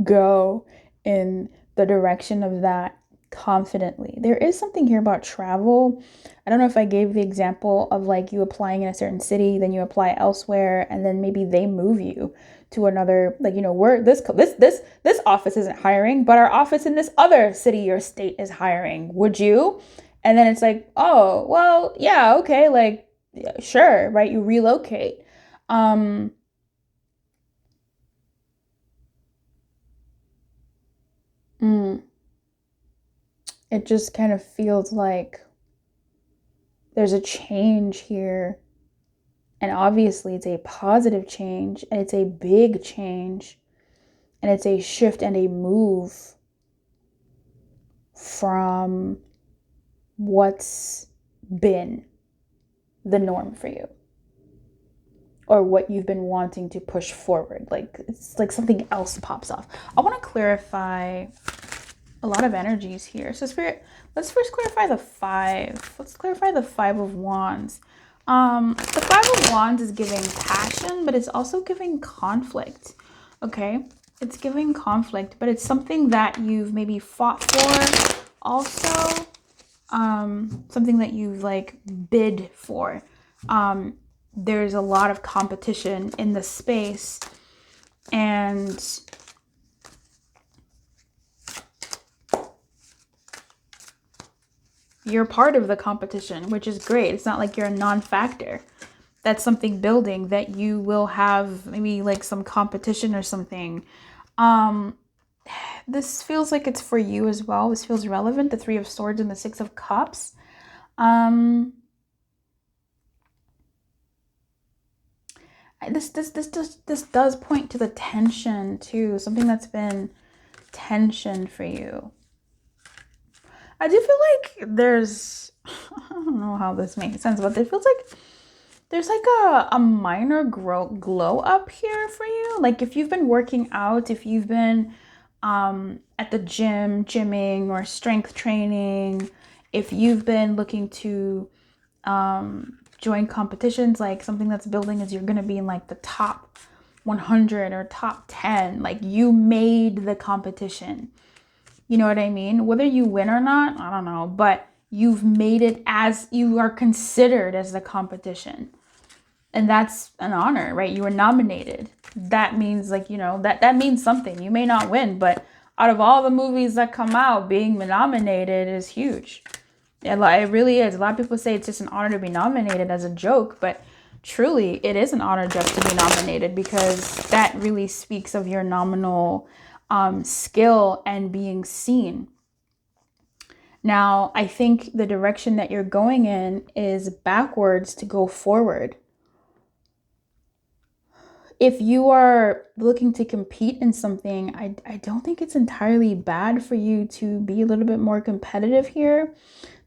Speaker 1: go in the direction of that confidently. There is something here about travel. I don't know if I gave the example of like you applying in a certain city, then you apply elsewhere, and then maybe they move you to another, like, you know, where this office isn't hiring, but our office in this other city or state is hiring. Would you? And then it's like, oh, well, yeah, okay, like, yeah, sure, right? You relocate. It just kind of feels like there's a change here. And obviously it's a positive change, and it's a big change, and it's a shift and a move from what's been the norm for you, or what you've been wanting to push forward. Like, it's like something else pops off. I want to clarify a lot of energies here. So Spirit, let's first clarify the five. Let's clarify the Five of Wands. The Five of Wands is giving passion, but it's also giving conflict. Okay, it's giving conflict, but it's something that you've maybe fought for. Also, something that you've like bid for. There's a lot of competition in the space, and you're part of the competition, which is great. It's not like you're a non-factor. That's something building, that you will have maybe like some competition or something. This feels like it's for you as well. This feels relevant. The Three of Swords and the Six of Cups. This does point to the tension too. Something that's been tension for you. I do feel like there's, I don't know how this makes sense, but it feels like there's like a minor glow up here for you. Like if you've been working out, if you've been at the gym, gymming, or strength training, if you've been looking to join competitions, like something that's building is you're going to be in like the top 100 or top 10. Like you made the competition. You know what I mean? Whether you win or not, I don't know, but you've made it, as you are considered as the competition. And that's an honor, right? You were nominated. That means like, you know, that means something. You may not win, but out of all the movies that come out, being nominated is huge. It really is. A lot of people say it's just an honor to be nominated as a joke, but truly it is an honor just to be nominated, because that really speaks of your nominal skill and being seen. Now, I think the direction that you're going in is backwards to go forward. If you are looking to compete in something, I don't think it's entirely bad for you to be a little bit more competitive here.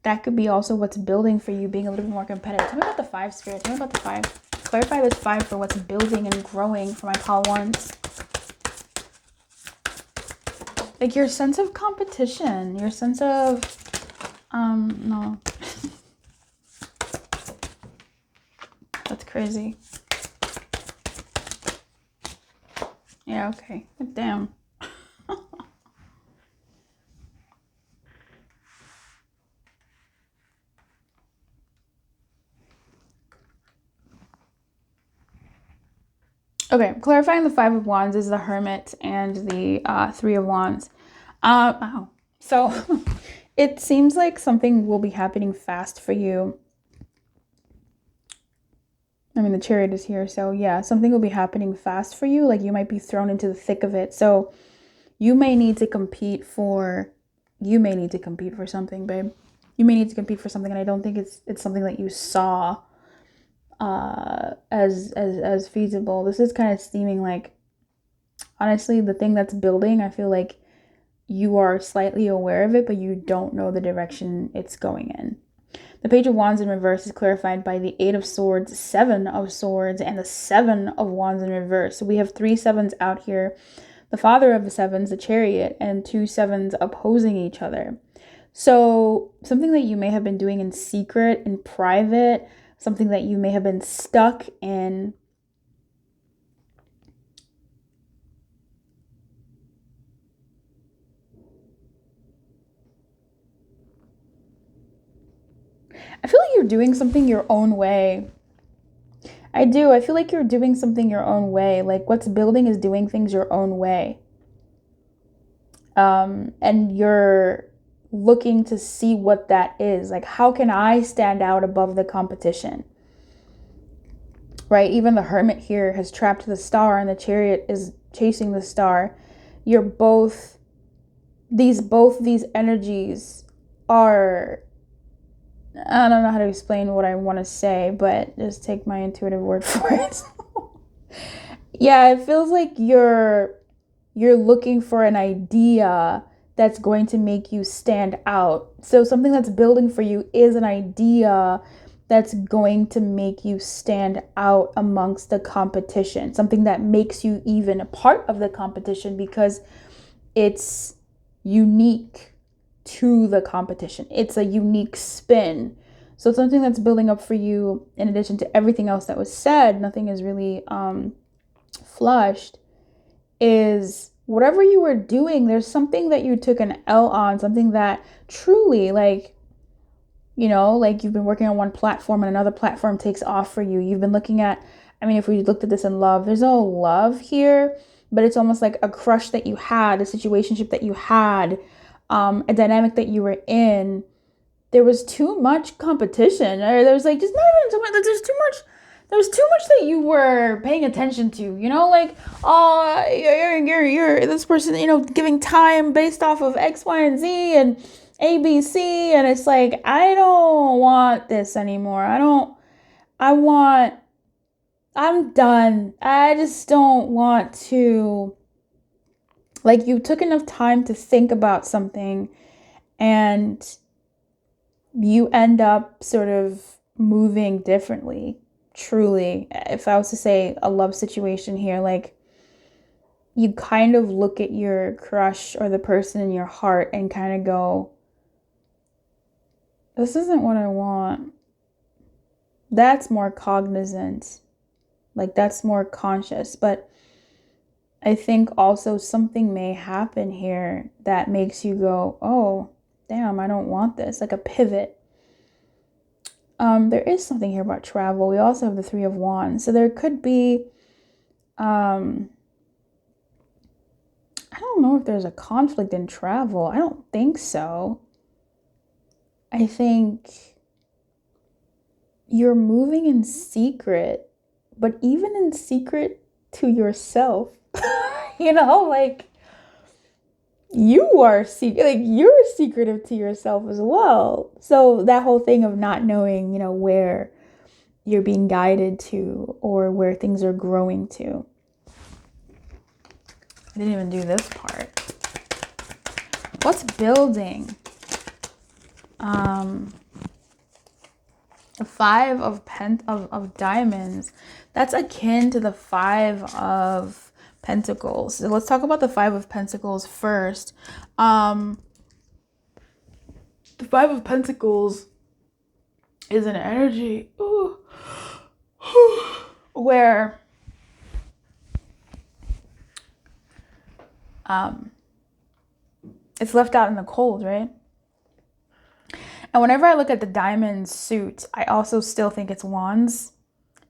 Speaker 1: That could be also what's building for you, being a little bit more competitive. Tell me about the five, Spirit. Tell me about the five. Clarify this five for what's building and growing for my pile ones. Like your sense of competition, your sense of, no. That's crazy. Yeah, okay. Damn. Okay, clarifying the Five of Wands is the Hermit and the Three of Wands. Wow. So it seems like something will be happening fast for you. I mean, the Chariot is here, so yeah, something will be happening fast for you. Like you might be thrown into the thick of it. So you may need to compete for something, babe. You may need to compete for something, and I don't think it's something that you saw as feasible. This is kind of seeming like, honestly, the thing that's building, I feel like you are slightly aware of it, but you don't know the direction it's going in. The Page of Wands in reverse is clarified by the Eight of Swords, Seven of Swords, and the Seven of Wands in reverse. So we have 3 sevens out here. The father of the sevens, the Chariot, and 2 sevens opposing each other. So something that you may have been doing in secret, in private, something that you may have been stuck in. I feel like you're doing something your own way. I do. I feel like you're doing something your own way. Like what's building is doing things your own way. And you're looking to see what that is. Like, how can I stand out above the competition? Right? Even the Hermit here has trapped the star and the Chariot is chasing the star. You're both these energies are, I don't know how to explain what I want to say, but just take my intuitive word for it. Yeah, it feels like you're looking for an idea that's going to make you stand out. So something that's building for you is an idea that's going to make you stand out amongst the competition. Something that makes you even a part of the competition because it's unique to the competition. It's a unique spin. So something that's building up for you, in addition to everything else that was said, nothing is really flushed, is whatever you were doing, there's something that you took an L on, something that truly, like, you know, like you've been working on one platform and another platform takes off for you. You've been looking at, I mean, if we looked at this in love, there's no love here, but it's almost like a crush that you had, a situationship that you had, a dynamic that you were in. There was too much competition, or there was like just not even too much. There's too much that you were paying attention to. You know, like, oh, you're this person, you know, giving time based off of X, Y, and Z and ABC, and it's like, I don't want this anymore. I'm done. I just don't want to. Like, you took enough time to think about something and you end up sort of moving differently. Truly, if I was to say a love situation here, like you kind of look at your crush or the person in your heart and kind of go, this isn't what I want. That's more cognizant. Like that's more conscious. But I think also something may happen here that makes you go, oh, damn, I don't want this. Like a pivot. There is something here about travel. We also have the Three of Wands. So there could be, I don't know if there's a conflict in travel. I don't think so. I think you're moving in secret, but even in secret to yourself. You know, like you're secretive to yourself as well. So that whole thing of not knowing, you know, where you're being guided to or where things are growing to. I didn't even do this part. What's building? The Five of Diamonds. That's akin to the Five of Pentacles. So let's talk about the Five of Pentacles first. The Five of Pentacles is an energy where it's left out in the cold, right? And whenever I look at the diamond suit, I also still think it's wands.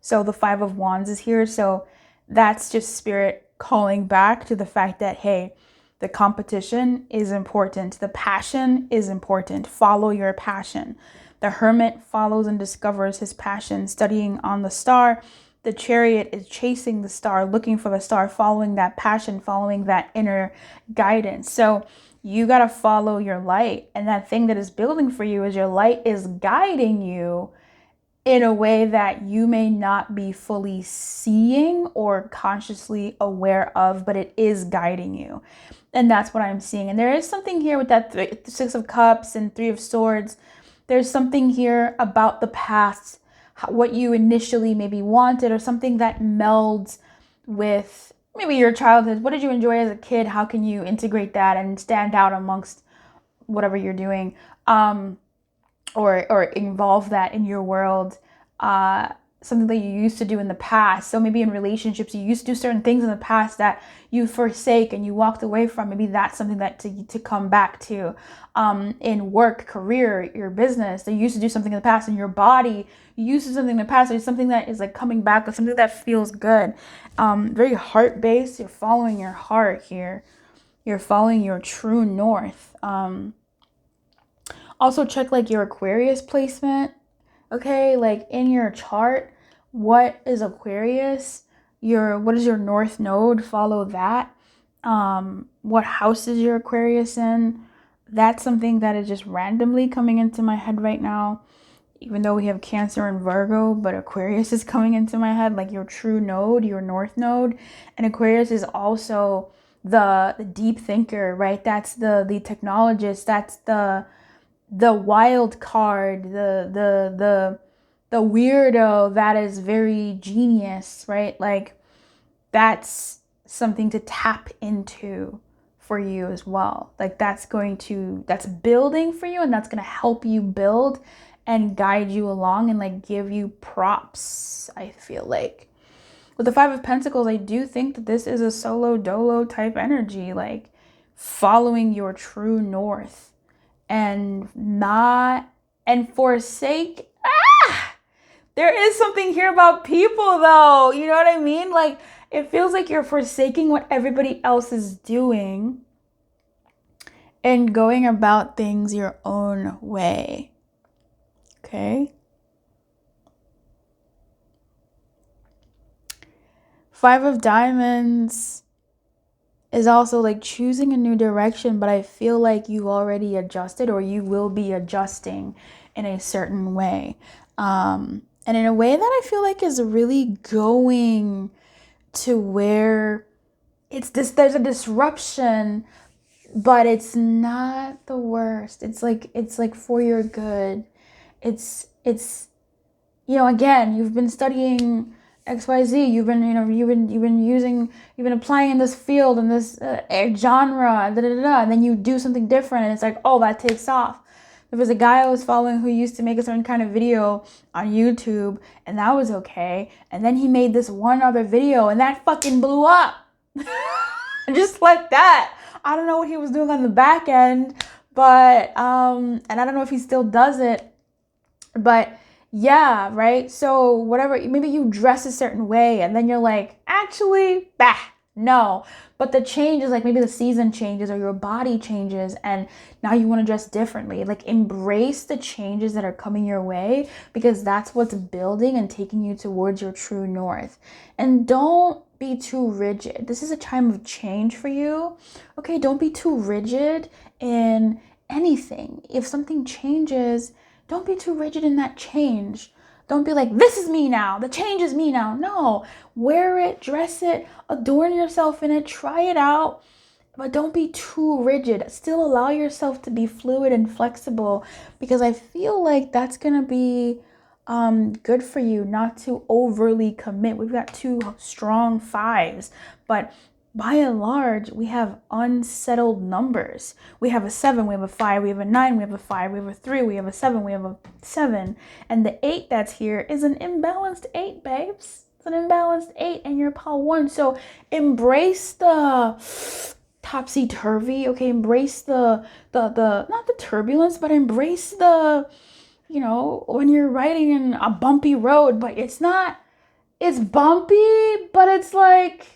Speaker 1: So the Five of Wands is here. So that's just spirit calling back to the fact that, hey, the competition is important. The passion is important. Follow your passion. The hermit follows and discovers his passion, studying on the star. The chariot is chasing the star, looking for the star, following that passion, following that inner guidance. So you got to follow your light. And that thing that is building for you is your light is guiding you in a way that you may not be fully seeing or consciously aware of, but it is guiding you. And that's what I'm seeing. And there is something here with that Six of Cups and Three of Swords. There's something here about the past, what you initially maybe wanted, or something that melds with maybe your childhood. What did you enjoy as a kid? How can you integrate that and stand out amongst whatever you're doing? Or involve that in your world, something that you used to do in the past. So maybe in relationships, you used to do certain things in the past that you forsake and you walked away from. Maybe that's something that to come back to. In work, career, your business, you used to do something in the past. In your body, you used to do something in the past. There's something that is like coming back, or something that feels good. Very heart-based. You're following your heart here. You're following your true north. Also check like your Aquarius placement, okay? Like in your chart, what is Aquarius? What is your north node? Follow that. What house is your Aquarius in? That's something that is just randomly coming into my head right now. Even though we have Cancer and Virgo, but Aquarius is coming into my head, like your true node, your north node. And Aquarius is also the deep thinker, right? That's the technologist. That's the wild card, the weirdo that is very genius, right? Like that's something to tap into for you as well. Like that's building for you, and that's going to help you build and guide you along and like give you props, I feel like. With the Five of Pentacles, I do think that this is a solo dolo type energy, like following your true north. And forsake. There is something here about people though. You know what I mean? Like it feels like you're forsaking what everybody else is doing and going about things your own way. Okay? Five of Diamonds is also like choosing a new direction, but I feel like you already adjusted, or you will be adjusting in a certain way. And in a way that I feel like is really going to where there's a disruption, but it's not the worst. It's like for your good. It's again, you've been studying XYZ, you've been applying in this field, in this genre, and then you do something different, and it's like, oh, that takes off. There was a guy I was following who used to make a certain kind of video on YouTube, and that was okay. And then he made this one other video, and that fucking blew up. Just like that. I don't know what he was doing on the back end, but and I don't know if he still does it, but yeah, right? So whatever, maybe you dress a certain way and then you're like, actually, no. But the change is like maybe the season changes or your body changes and now you want to dress differently. Like embrace the changes that are coming your way, because that's what's building and taking you towards your true north. And don't be too rigid. This is a time of change for you. Okay, don't be too rigid in anything. If something changes, don't be too rigid in that change. Don't be like, this is me now. The change is me now. No, wear it, dress it, adorn yourself in it, try it out. But don't be too rigid. Still allow yourself to be fluid and flexible, because I feel like that's going to be good for you, not to overly commit. We've got two strong fives, but by and large, we have unsettled numbers. We have a 7, we have a 5, we have a 9, we have a 5, we have a 3, we have a 7, we have a 7. And the 8 that's here is an imbalanced 8, babes. It's an imbalanced 8 and you're pile 1. So embrace the topsy-turvy, okay? Embrace the not the turbulence, but embrace the, when you're riding in a bumpy road, but it's not it's bumpy, but it's like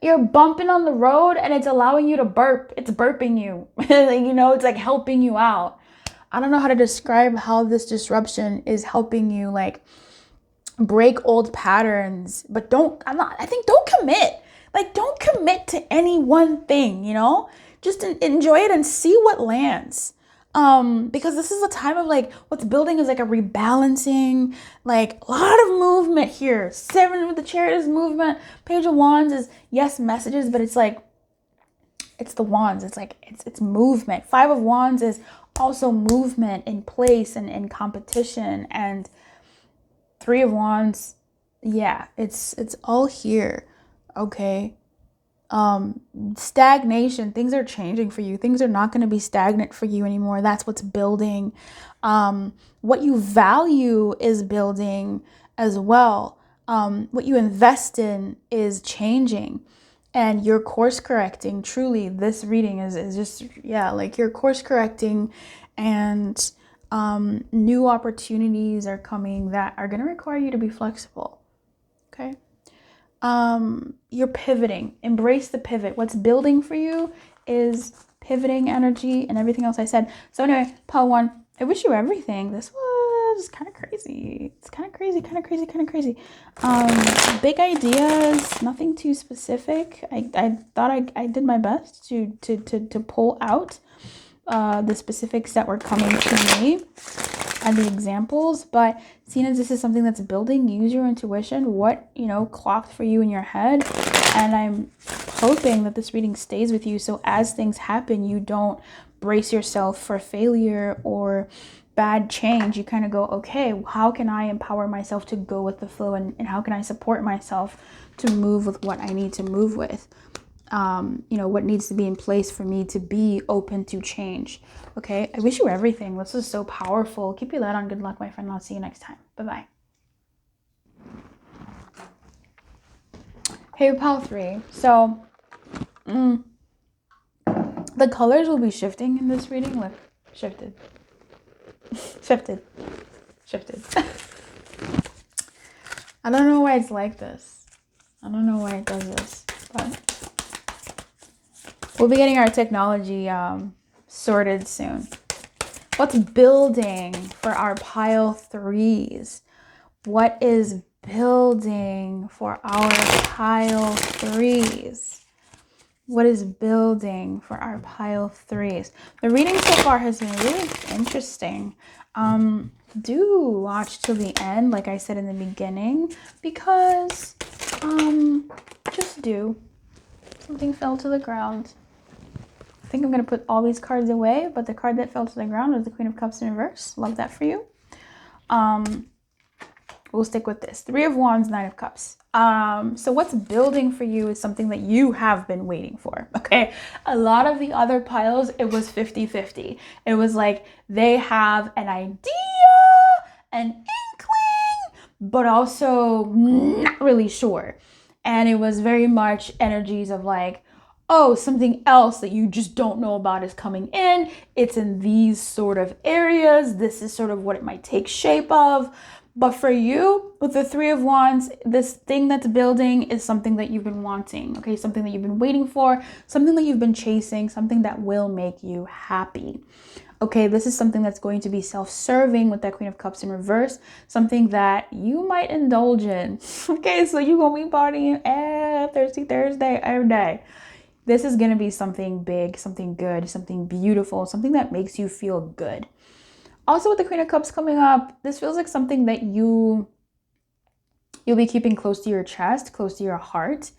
Speaker 1: you're bumping on the road and it's allowing you to burp. It's burping you. You know, it's like helping you out. I don't know how to describe how this disruption is helping you like break old patterns, but don't commit. Like, don't commit to any one thing, you know? Just enjoy it and see what lands. Because this is a time of like what's building is like a rebalancing, like a lot of movement here. 7 with the Chariot is movement. Page of Wands is yes messages, but it's like it's the wands. It's like it's movement. 5 of Wands is also movement in place and in competition. And 3 of Wands, yeah, it's all here. Okay. Stagnation, things are changing for you. Things are not going to be stagnant for you anymore. That's what's building. What you value is building as well. What you invest in is changing, and you're course correcting. Truly, this reading is just, yeah, like you're course correcting, and new opportunities are coming that are going to require you to be flexible. Okay. You're pivoting. Embrace the pivot. What's building for you is pivoting energy and everything else I said. So anyway, pile 1, I wish you everything. This was kind of crazy. It's kind of crazy. Big ideas, nothing too specific. I thought I did my best to pull out the specifics that were coming to me and the examples, but seeing as this is something that's building, use your intuition, what, you know, clocked for you in your head. And I'm hoping that this reading stays with you, so as things happen, you don't brace yourself for failure or bad change. You kind of go, okay, how can I empower myself to go with the flow, and how can I support myself to move with what I need to move with? You know, what needs to be in place for me to be open to change. Okay, I wish you everything. This is so powerful. Keep your light on. Good luck, my friend. I'll see you next time. Bye-bye. Hey, pile 3. So, the colors will be shifting in this reading. Look, shifted. I don't know why it's like this. I don't know why it does this, but we'll be getting our technology sorted soon. What's building for our pile 3s? What is building for our pile 3s? What is building for our pile 3s? The reading so far has been really interesting. Do watch till the end, like I said in the beginning, because just do. Something fell to the ground. I think I'm going to put all these cards away, but the card that fell to the ground was the Queen of Cups in reverse. Love that for you. We'll stick with this. 3 of Wands, 9 of Cups. So what's building for you is something that you have been waiting for, okay? A lot of the other piles, it was 50-50. It was like they have an idea, an inkling, but also not really sure. And it was very much energies of like, oh, something else that you just don't know about is coming in. It's in these sort of areas. This is sort of what it might take shape of. But for you, with the 3 of Wands, this thing that's building is something that you've been wanting, okay? Something that you've been waiting for, something that you've been chasing, something that will make you happy. Okay, this is something that's going to be self-serving with that Queen of Cups in reverse, something that you might indulge in. Okay, so you're going to be partying Thursday, every day. This is going to be something big, something good, something beautiful, something that makes you feel good. Also, with the Queen of Cups coming up, this feels like something that you'll be keeping close to your chest, close to your heart.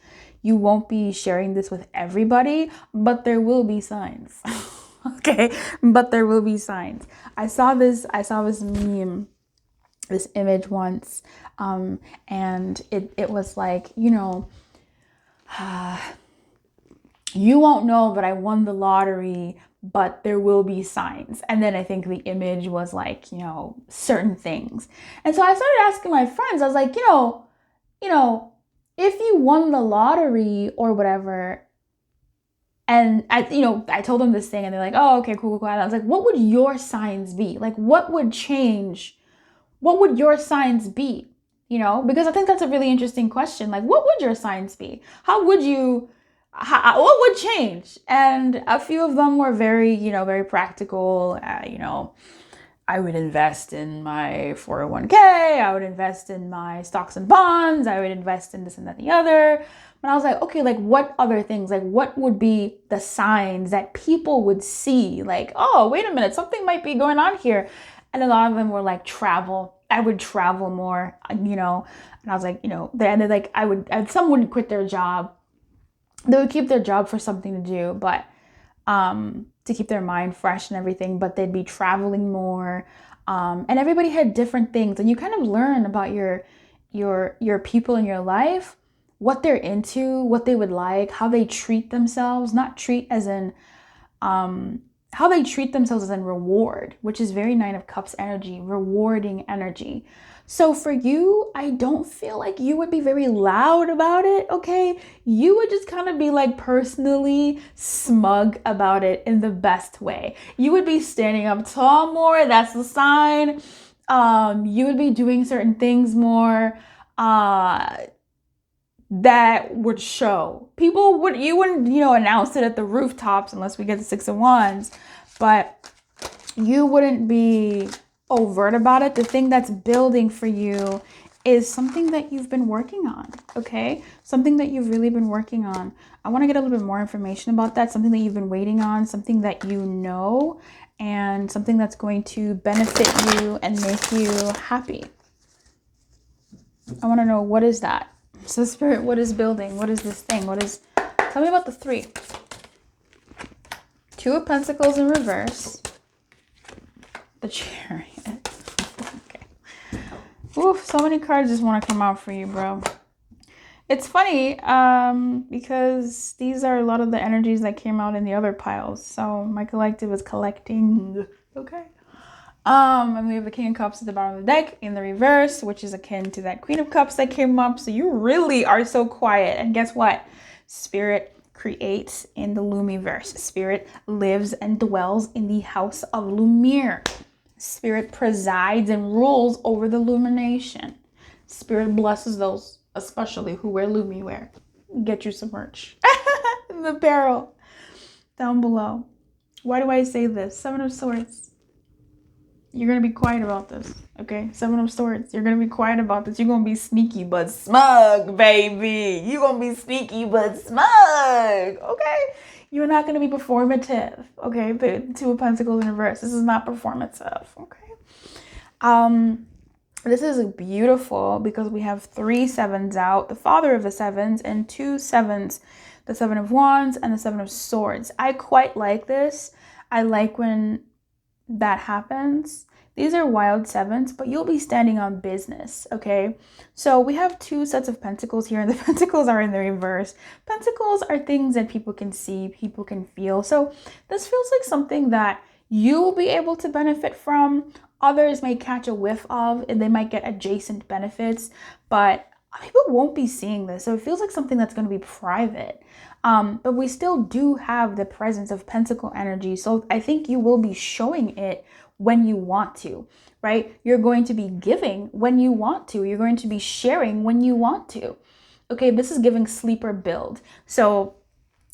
Speaker 1: You won't be sharing this with everybody, but there will be signs. Okay, but there will be signs. I saw this meme, this image once, and it was like, you know, you won't know, but I won the lottery, but there will be signs. And then I think the image was like, you know, certain things. And so I started asking my friends, I was like, you know, if you won the lottery or whatever, and I told them this thing and they're like, oh, okay, cool. And I was like, what would your signs be? Like, what would change? What would your signs be? you know, because I think that's a really interesting question. Like, what would your signs be? What would change? And a few of them were very, you know, very practical. You know, I would invest in my 401k. I would invest in my stocks and bonds. I would invest in this and that and the other. But I was like, okay, like what other things? Like what would be the signs that people would see? Like, oh, wait a minute, something might be going on here. And a lot of them were like travel. I would travel more, you know. And I was like, you know, they're like, some would quit their job. They would keep their job for something to do, but to keep their mind fresh and everything, but they'd be traveling more. And everybody had different things, and you kind of learn about your people in your life, what they're into, what they would like, how they treat themselves, not treat as in how they treat themselves as in reward, which is very Nine of Cups energy, rewarding energy. So for you, I don't feel like you would be very loud about it, okay? You would just kind of be like personally smug about it in the best way. You would be standing up tall more, that's the sign. You would be doing certain things more that would show. You wouldn't, you know, announce it at the rooftops unless we get the Six of Wands, but you wouldn't be overt about it. The thing that's building for you is something that you've been working on, okay? Something that you've really been working on. I want to get a little bit more information about that, something that you've been waiting on, something that you know, and something that's going to benefit you and make you happy. I want to know, what is that? So Spirit, what is building? What is this thing? Tell me about the 3. 2 of Pentacles in reverse. The Chariot. Okay. Oof, so many cards just want to come out for you, bro. It's funny, because these are a lot of the energies that came out in the other piles. So my collective is collecting. Okay. And we have the King of Cups at the bottom of the deck in the reverse, which is akin to that Queen of Cups that came up. So you really are so quiet. And guess what? Spirit creates in the Lumiverse. Spirit lives and dwells in the house of Lumiere. Spirit presides and rules over the illumination. Spirit blesses those, especially who wear Lumiere. Get you some merch in the barrel down below. Why do I say this? 7 of Swords. You're going to be quiet about this, okay? 7 of Swords. You're going to be quiet about this. You're going to be sneaky but smug, baby. You're going to be sneaky but smug, okay? You're not going to be performative, okay? The 2 of Pentacles in reverse. This is not performative, okay? This is beautiful because we have 3 sevens out, the father of the sevens, and 2 sevens, the 7 of Wands and the 7 of Swords. I quite like this. I like when that happens. These are wild sevens, but you'll be standing on business, okay? So we have 2 sets of pentacles here, and the pentacles are in the reverse. Pentacles are things that people can see, people can feel. So this feels like something that you will be able to benefit from. Others may catch a whiff of, and they might get adjacent benefits, but people won't be seeing this. So it feels like something that's going to be private. But we still do have the presence of pentacle energy. So I think you will be showing it when you want to, right? You're going to be giving when you want to. You're going to be sharing when you want to. Okay, this is giving sleeper build. So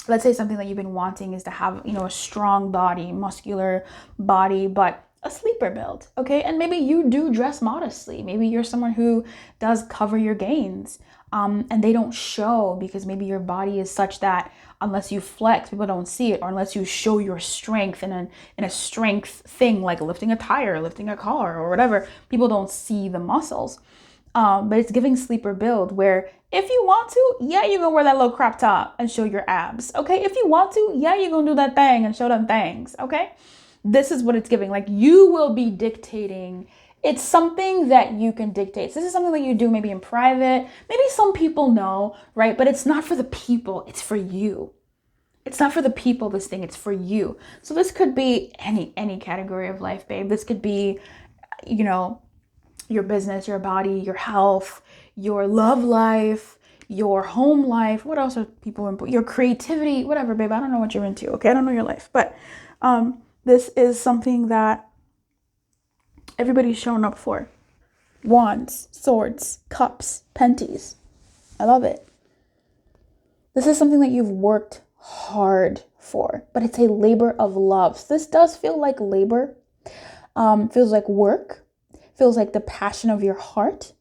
Speaker 1: let's say something that you've been wanting is to have, you know, a strong body, muscular body, but a sleeper build, okay? And maybe you do dress modestly. Maybe you're someone who does cover your gains, and they don't show because maybe your body is such that unless you flex, people don't see it, or unless you show your strength in a strength thing like lifting a tire, lifting a car, or whatever, people don't see the muscles. But it's giving sleeper build where if you want to, yeah, you're gonna wear that little crop top and show your abs, okay? If you want to, yeah, you're gonna do that thing and show them things, okay? This is what it's giving. Like, you will be dictating. It's something that you can dictate. So this is something that you do maybe in private. Maybe some people know, right? But it's not for the people. It's for you. It's not for the people, this thing. It's for you. So this could be any category of life, babe. This could be, you know, your business, your body, your health, your love life, your home life. What else are people into? Your creativity, whatever, babe. I don't know what you're into, okay? I don't know your life. But this is something that everybody's shown up for. Wands, swords, cups, penties. I love it. This is something that you've worked hard for, but it's a labor of love. So this does feel like labor, feels like work, feels like the passion of your heart,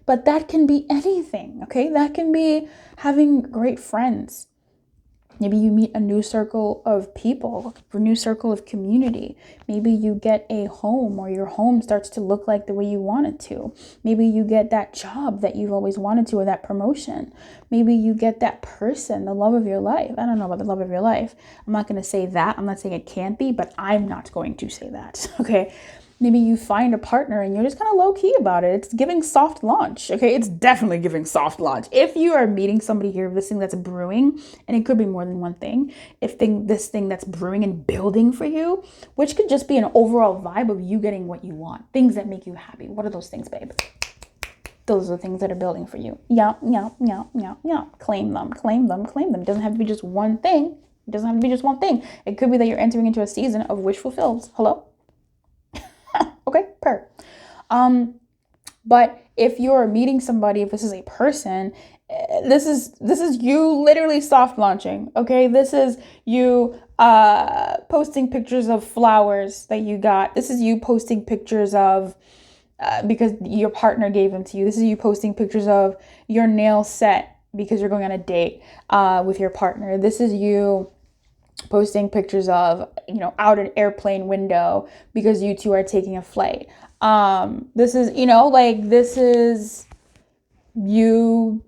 Speaker 1: but that can be anything, okay? That can be having great friends. Maybe you meet a new circle of people, a new circle of community. Maybe you get a home, or your home starts to look like the way you want it to. Maybe you get that job that you've always wanted to, or that promotion. Maybe you get that person, the love of your life. I don't know about the love of your life. I'm not going to say that. I'm not saying it can't be, but I'm not going to say that, okay? Maybe you find a partner and you're just kind of low key about it. It's giving soft launch. Okay. It's definitely giving soft launch. If you are meeting somebody here, this thing that's brewing, and it could be more than one thing, this thing that's brewing and building for you, which could just be an overall vibe of you getting what you want, things that make you happy. What are those things, babe? Those are the things that are building for you. Yeah. Claim them, claim them, claim them. It doesn't have to be just one thing. It doesn't have to be just one thing. It could be that you're entering into a season of wish fulfills. Hello? Okay, but if you're meeting somebody, if this is a person, this is you literally soft launching. Okay, this is you posting pictures of flowers that you got. This is you posting pictures of because your partner gave them to you. This is you posting pictures of your nail set because you're going on a date with your partner. This is you posting pictures of, out an airplane window because you two are taking a flight. This is, this is you.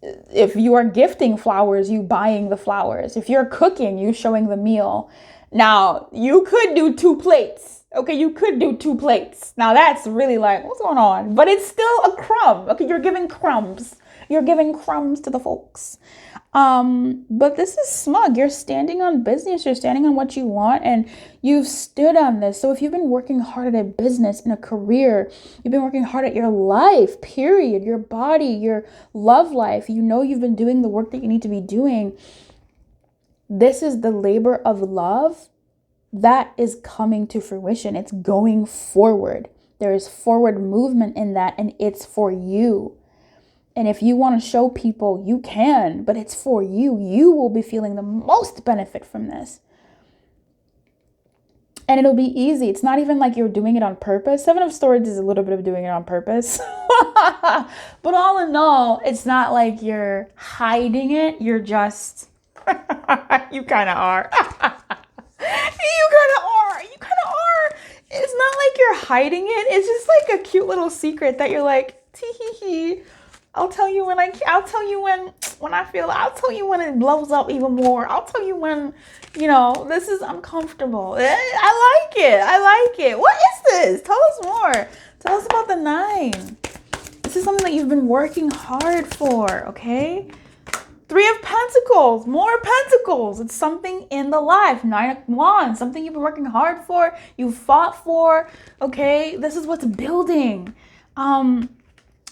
Speaker 1: If you are gifting flowers, you buying the flowers. If you're cooking, you showing the meal. Now, you could do 2 plates. Okay, you could do 2 plates. Now, that's really like, what's going on? But it's still a crumb. Okay, you're giving crumbs. You're giving crumbs to the folks. But this is smug. You're standing on business. You're standing on what you want, and you've stood on this. So if you've been working hard at a business, in a career, you've been working hard at your life, period, your body, your love life, you've been doing the work that you need to be doing. This is the labor of love that is coming to fruition. It's going forward. There is forward movement in that, and it's for you. And if you want to show people, you can, but it's for you. You will be feeling the most benefit from this. And it'll be easy. It's not even like you're doing it on purpose. 7 of Swords is a little bit of doing it on purpose. But all in all, it's not like you're hiding it. You're just, you kind of are. You kind of are. It's not like you're hiding it. It's just like a cute little secret that you're like, tee hee hee. I'll tell you when I'll tell you when it blows up even more. I'll tell you when, I'm comfortable. I like it. What is this? Tell us more. Tell us about the 9. This is something that you've been working hard for, okay? 3 of Pentacles, more Pentacles. It's something in the life. 9 of Wands, something you've been working hard for, you fought for, okay? This is what's building.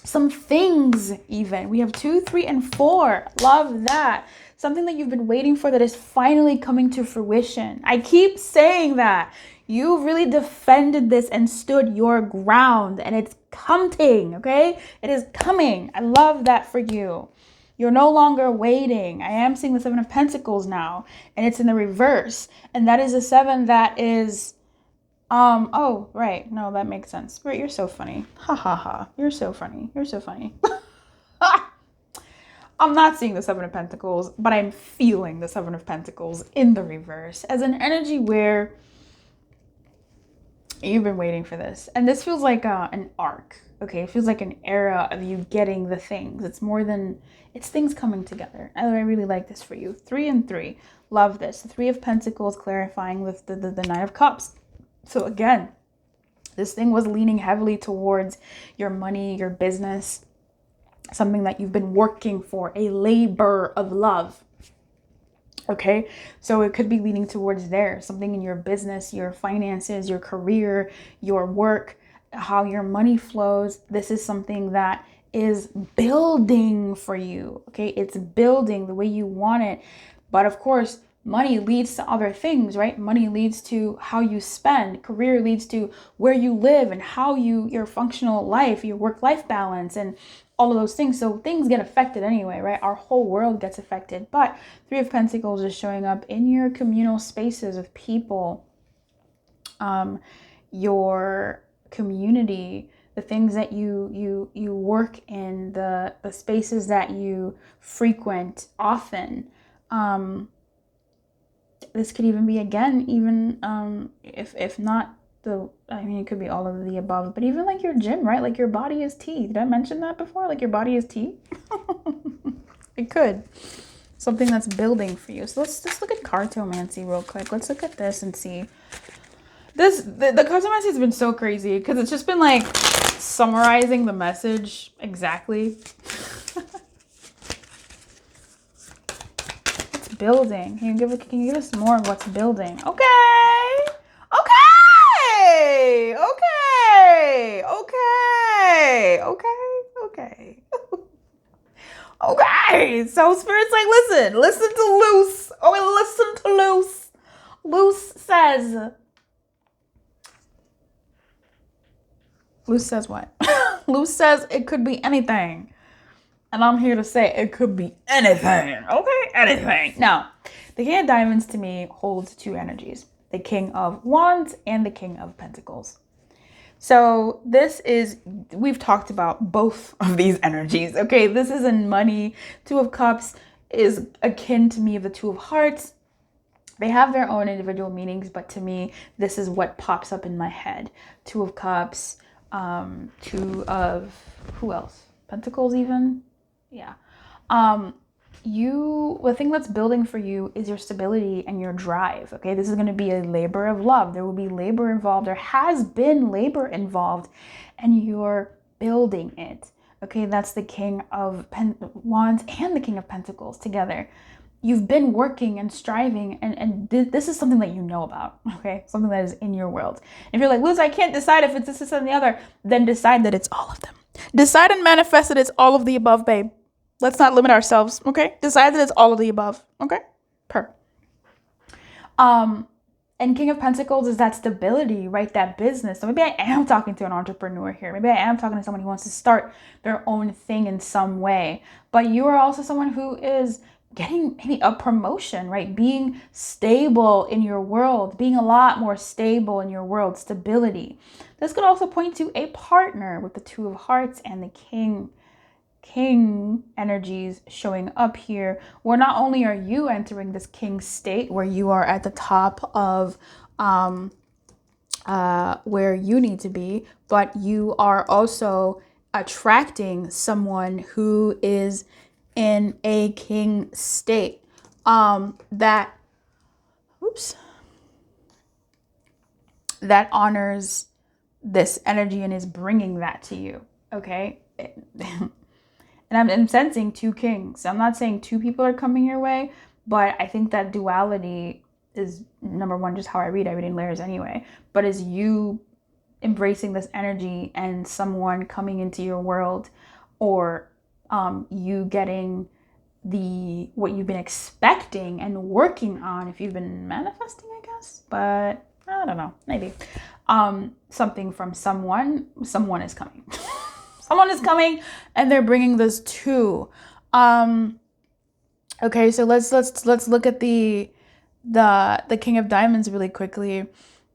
Speaker 1: Some things even. We have 2, 3, and 4. Love that. Something that you've been waiting for that is finally coming to fruition. I keep saying that. You really defended this and stood your ground, and it's coming, okay? It is coming. I love that for you. You're no longer waiting. I am seeing the 7 of Pentacles now, and it's in the reverse. And that is a 7 that is... oh, right. No, that makes sense. Spirit, you're so funny. Ha ha ha. You're so funny. You're so funny. I'm not seeing the 7 of Pentacles, but I'm feeling the 7 of Pentacles in the reverse as an energy where you've been waiting for this. And this feels like an arc. Okay, it feels like an era of you getting the things. It's more than, it's things coming together. I really like this for you. 3 and 3. Love this. The 3 of Pentacles clarifying with the 9 of Cups. So again, this thing was leaning heavily towards your money, your business, something that you've been working for, a labor of love. Okay, so it could be leaning towards there, something in your business, your finances, your career, your work, how your money flows. This is something that is building for you. Okay, it's building the way you want it. But of course, money leads to other things, right? Money leads to how you spend. Career leads to where you live and how your functional life, your work-life balance, and all of those things. So things get affected anyway, right? Our whole world gets affected. But Three of Pentacles is showing up in your communal spaces with people, your community, the things that you work in, the spaces that you frequent often. This could even be, again, even if not I mean, it could be all of the above, but even like your gym, right? Like your body is tea. Did I mention that before? Like your body is tea? It could. Something that's building for you. So let's just look at cartomancy real quick. Let's look at this and see. The cartomancy has been so crazy because it's just been like summarizing the message exactly. What's building? Can you give us more of what's building? Okay. Okay. So Spirit's like, listen to Luce. Listen to Luce. Luce says what? Luce says it could be anything. And I'm here to say it could be anything. Okay? Anything. Now, the King of Diamonds to me holds two energies. The King of Wands and the King of Pentacles. So we've talked about both of these energies. Okay, this is in money. Two of Cups is akin to me of the Two of Hearts. They have their own individual meanings, but to me, this is what pops up in my head. Two of Cups, Two of, who else? Pentacles even? Yeah. The thing that's building for you is your stability and your drive. Okay, this is going to be a labor of love. There will be labor involved. There has been labor involved, and you're building it. Okay, that's the King of Wands and the King of Pentacles together. You've been working and striving, and this is something that you know about. Okay, something that is in your world. If you're like, Liz, I can't decide if it's this and the other, then decide that it's all of them. Decide and manifest that it's all of the above, babe. Let's not limit ourselves, okay? Decide that it's all of the above, okay? And King of Pentacles is that stability, right? That business. So maybe I am talking to an entrepreneur here. Maybe I am talking to someone who wants to start their own thing in some way. But you are also someone who is getting maybe a promotion, right? Being stable in your world, being a lot more stable in your world, stability. This could also point to a partner with the Two of Hearts and the King energies showing up here, where not only are you entering this king state where you are at the top of where you need to be, but you are also attracting someone who is in a king state that honors this energy and is bringing that to you. Okay. And I'm sensing two kings. I'm not saying two people are coming your way, but I think that duality is, number one, just how I read everything layers anyway, but is you embracing this energy and someone coming into your world, or you getting what you've been expecting and working on, if you've been manifesting, I guess, but I don't know, maybe something from someone is coming. Someone is coming and they're bringing this too. Okay, so let's look at the King of Diamonds really quickly.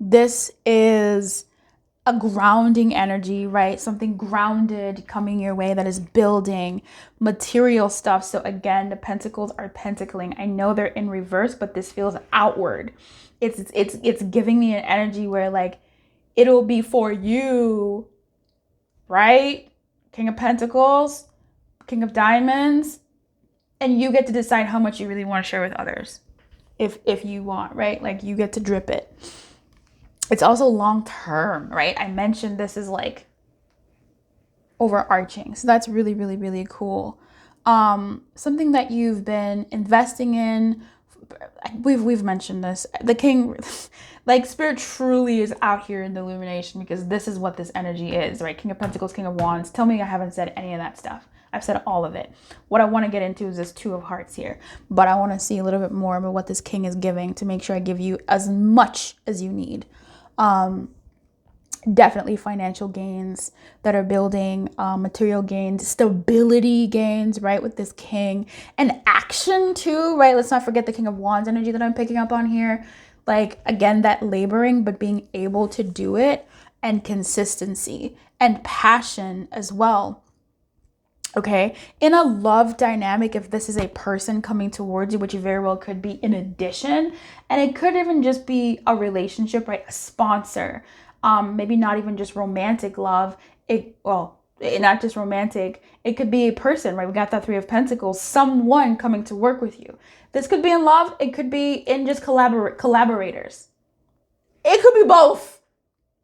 Speaker 1: This is a grounding energy, right? Something grounded coming your way that is building material stuff. So again, the pentacles are pentacling. I know they're in reverse, but this feels outward. It's giving me an energy where like it'll be for you, right? King of Pentacles, King of Diamonds, and you get to decide how much you really want to share with others. If you want, right? Like you get to drip it. It's also long term, right? I mentioned this is like overarching. So that's really, really, really cool. Something that you've been investing in. We've mentioned this. The king, like Spirit truly is out here in the illumination because this is what this energy is, right? King of Pentacles, King of Wands. Tell me I haven't said any of that stuff. I've said all of it. What I want to get into is this Two of Hearts here, but I want to see a little bit more about what this king is giving to make sure I give you as much as you need. Definitely financial gains that are building, material gains, stability gains, right, with this king, and action too, right? Let's not forget the King of Wands energy that I'm picking up on here. Like, again, that laboring, but being able to do it, and consistency and passion as well. Okay, in a love dynamic, if this is a person coming towards you, which very well could be in addition, and it could even just be a relationship, right? A sponsor, maybe not even just romantic love. Not just romantic. It could be a person, right? We got that Three of Pentacles, someone coming to work with you. This could be in love. It could be in just collaborators. It could be both.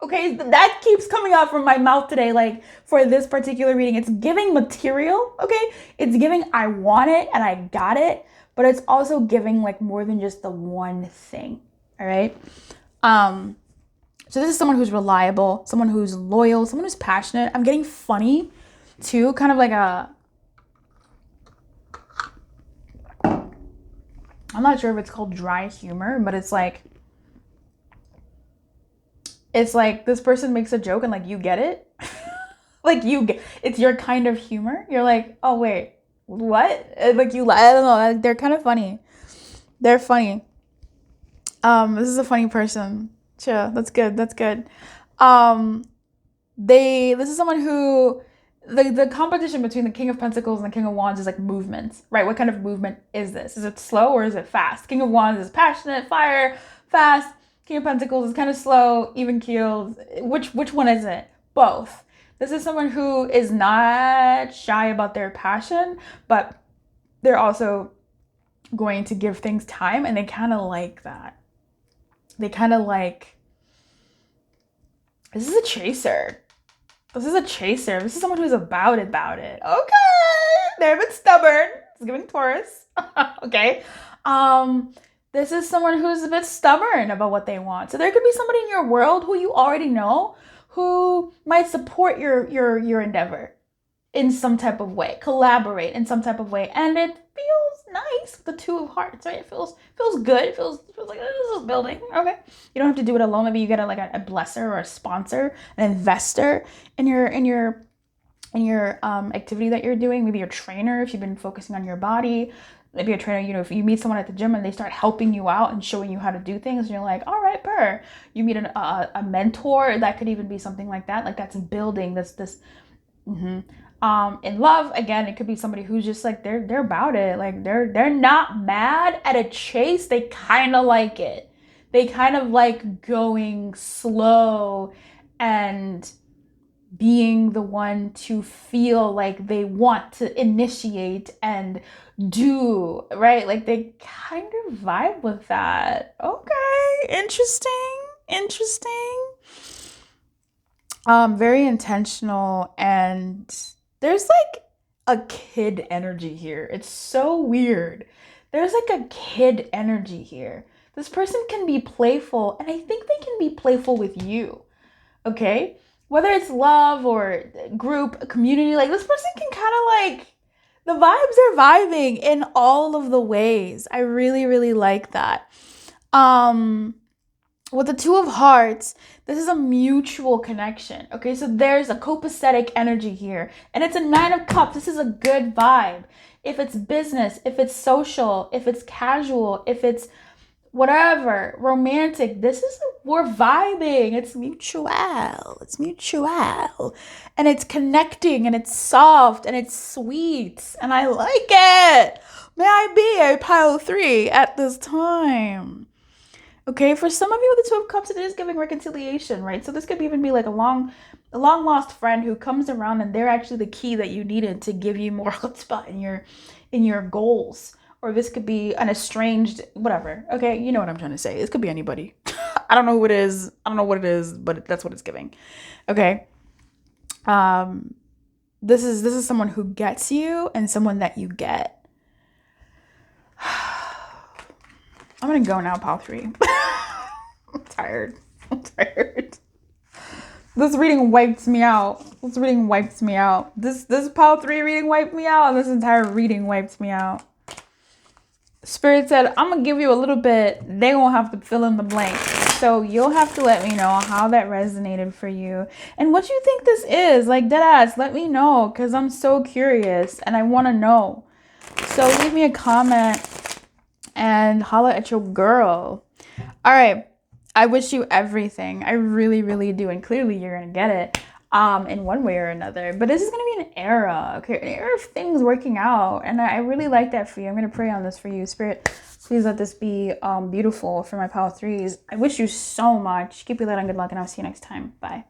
Speaker 1: Okay, that keeps coming out from my mouth today. Like, for this particular reading, it's giving material, okay? It's giving I want it and I got it, but it's also giving like more than just the one thing, all right? So this is someone who's reliable, someone who's loyal, someone who's passionate. I'm getting funny too, kind of like I'm not sure if it's called dry humor, but it's like this person makes a joke and like you get it. Like it's your kind of humor. You're like, oh wait, what? Like you, I don't know. They're kind of funny. They're funny. This is a funny person. Sure, that's good. That's good. This is someone who the competition between the King of Pentacles and the King of Wands is like movement, right? What kind of movement is this? Is it slow or is it fast? King of Wands is passionate, fire, fast. King of Pentacles is kind of slow, even keeled. Which one is it? Both. This is someone who is not shy about their passion, but they're also going to give things time, and they kind of like that. They kind of like, this is a chaser. This is a chaser. This is someone who's about it. Okay. They're a bit stubborn. It's giving Taurus. Okay. This is someone who's a bit stubborn about what they want. So there could be somebody in your world who you already know who might support your endeavor in some type of way, collaborate in some type of way, and it feels nice with the Two of Hearts, right? It feels good. It feels like this is building. Okay, you don't have to do it alone. Maybe you get a blesser or a sponsor, an investor in your activity that you're doing. Maybe your trainer if you've been focusing on your body. Maybe a trainer, if you meet someone at the gym and they start helping you out and showing you how to do things, and you're like, all right, you meet a mentor. That could even be something like that. Like, that's building this. In love, again, it could be somebody who's just like, they're about it. Like, they're not mad at a chase. They kind of like it. They kind of like going slow and being the one to feel like they want to initiate and do, right? Like, they kind of vibe with that. Okay, interesting. Very intentional, and there's like a kid energy here. It's so weird. There's like a kid energy here. This person can be playful, and I think they can be playful with you, okay? Whether it's love or group, community, like, this person can kind of like, the vibes are vibing in all of the ways. I really, really like that. With the Two of Hearts, this is a mutual connection. Okay, so there's a copacetic energy here, and it's a Nine of Cups. This is a good vibe. If it's business, if it's social, if it's casual, if it's whatever, romantic, we're vibing. It's mutual. And it's connecting, and it's soft, and it's sweet, and I like it. May I be a pile 3 at this time? Okay, for some of you with the Two of Cups, it is giving reconciliation, right? So this could even be like a long lost friend who comes around, and they're actually the key that you needed to give you more chutzpah in your goals. Or this could be an estranged, whatever. Okay, you know what I'm trying to say. This could be anybody. I don't know who it is. I don't know what it is, but that's what it's giving. Okay. This is someone who gets you and someone that you get. I'm gonna go now, pile 3. I'm tired. This reading wiped me out. This reading wiped me out. This pile 3 reading wiped me out. And this entire reading wiped me out. Spirit said, I'm going to give you a little bit. They won't have to fill in the blank. So you'll have to let me know how that resonated for you. And what you think this is. Like, deadass, let me know. Because I'm so curious. And I want to know. So leave me a comment. And holla at your girl. All right. I wish you everything. I really, really do. And clearly you're going to get it in one way or another. But this is going to be an era, okay? An era of things working out. And I really like that for you. I'm going to pray on this for you. Spirit, please let this be beautiful for my pile 3s. I wish you so much. Keep your light on, good luck, and I'll see you next time. Bye.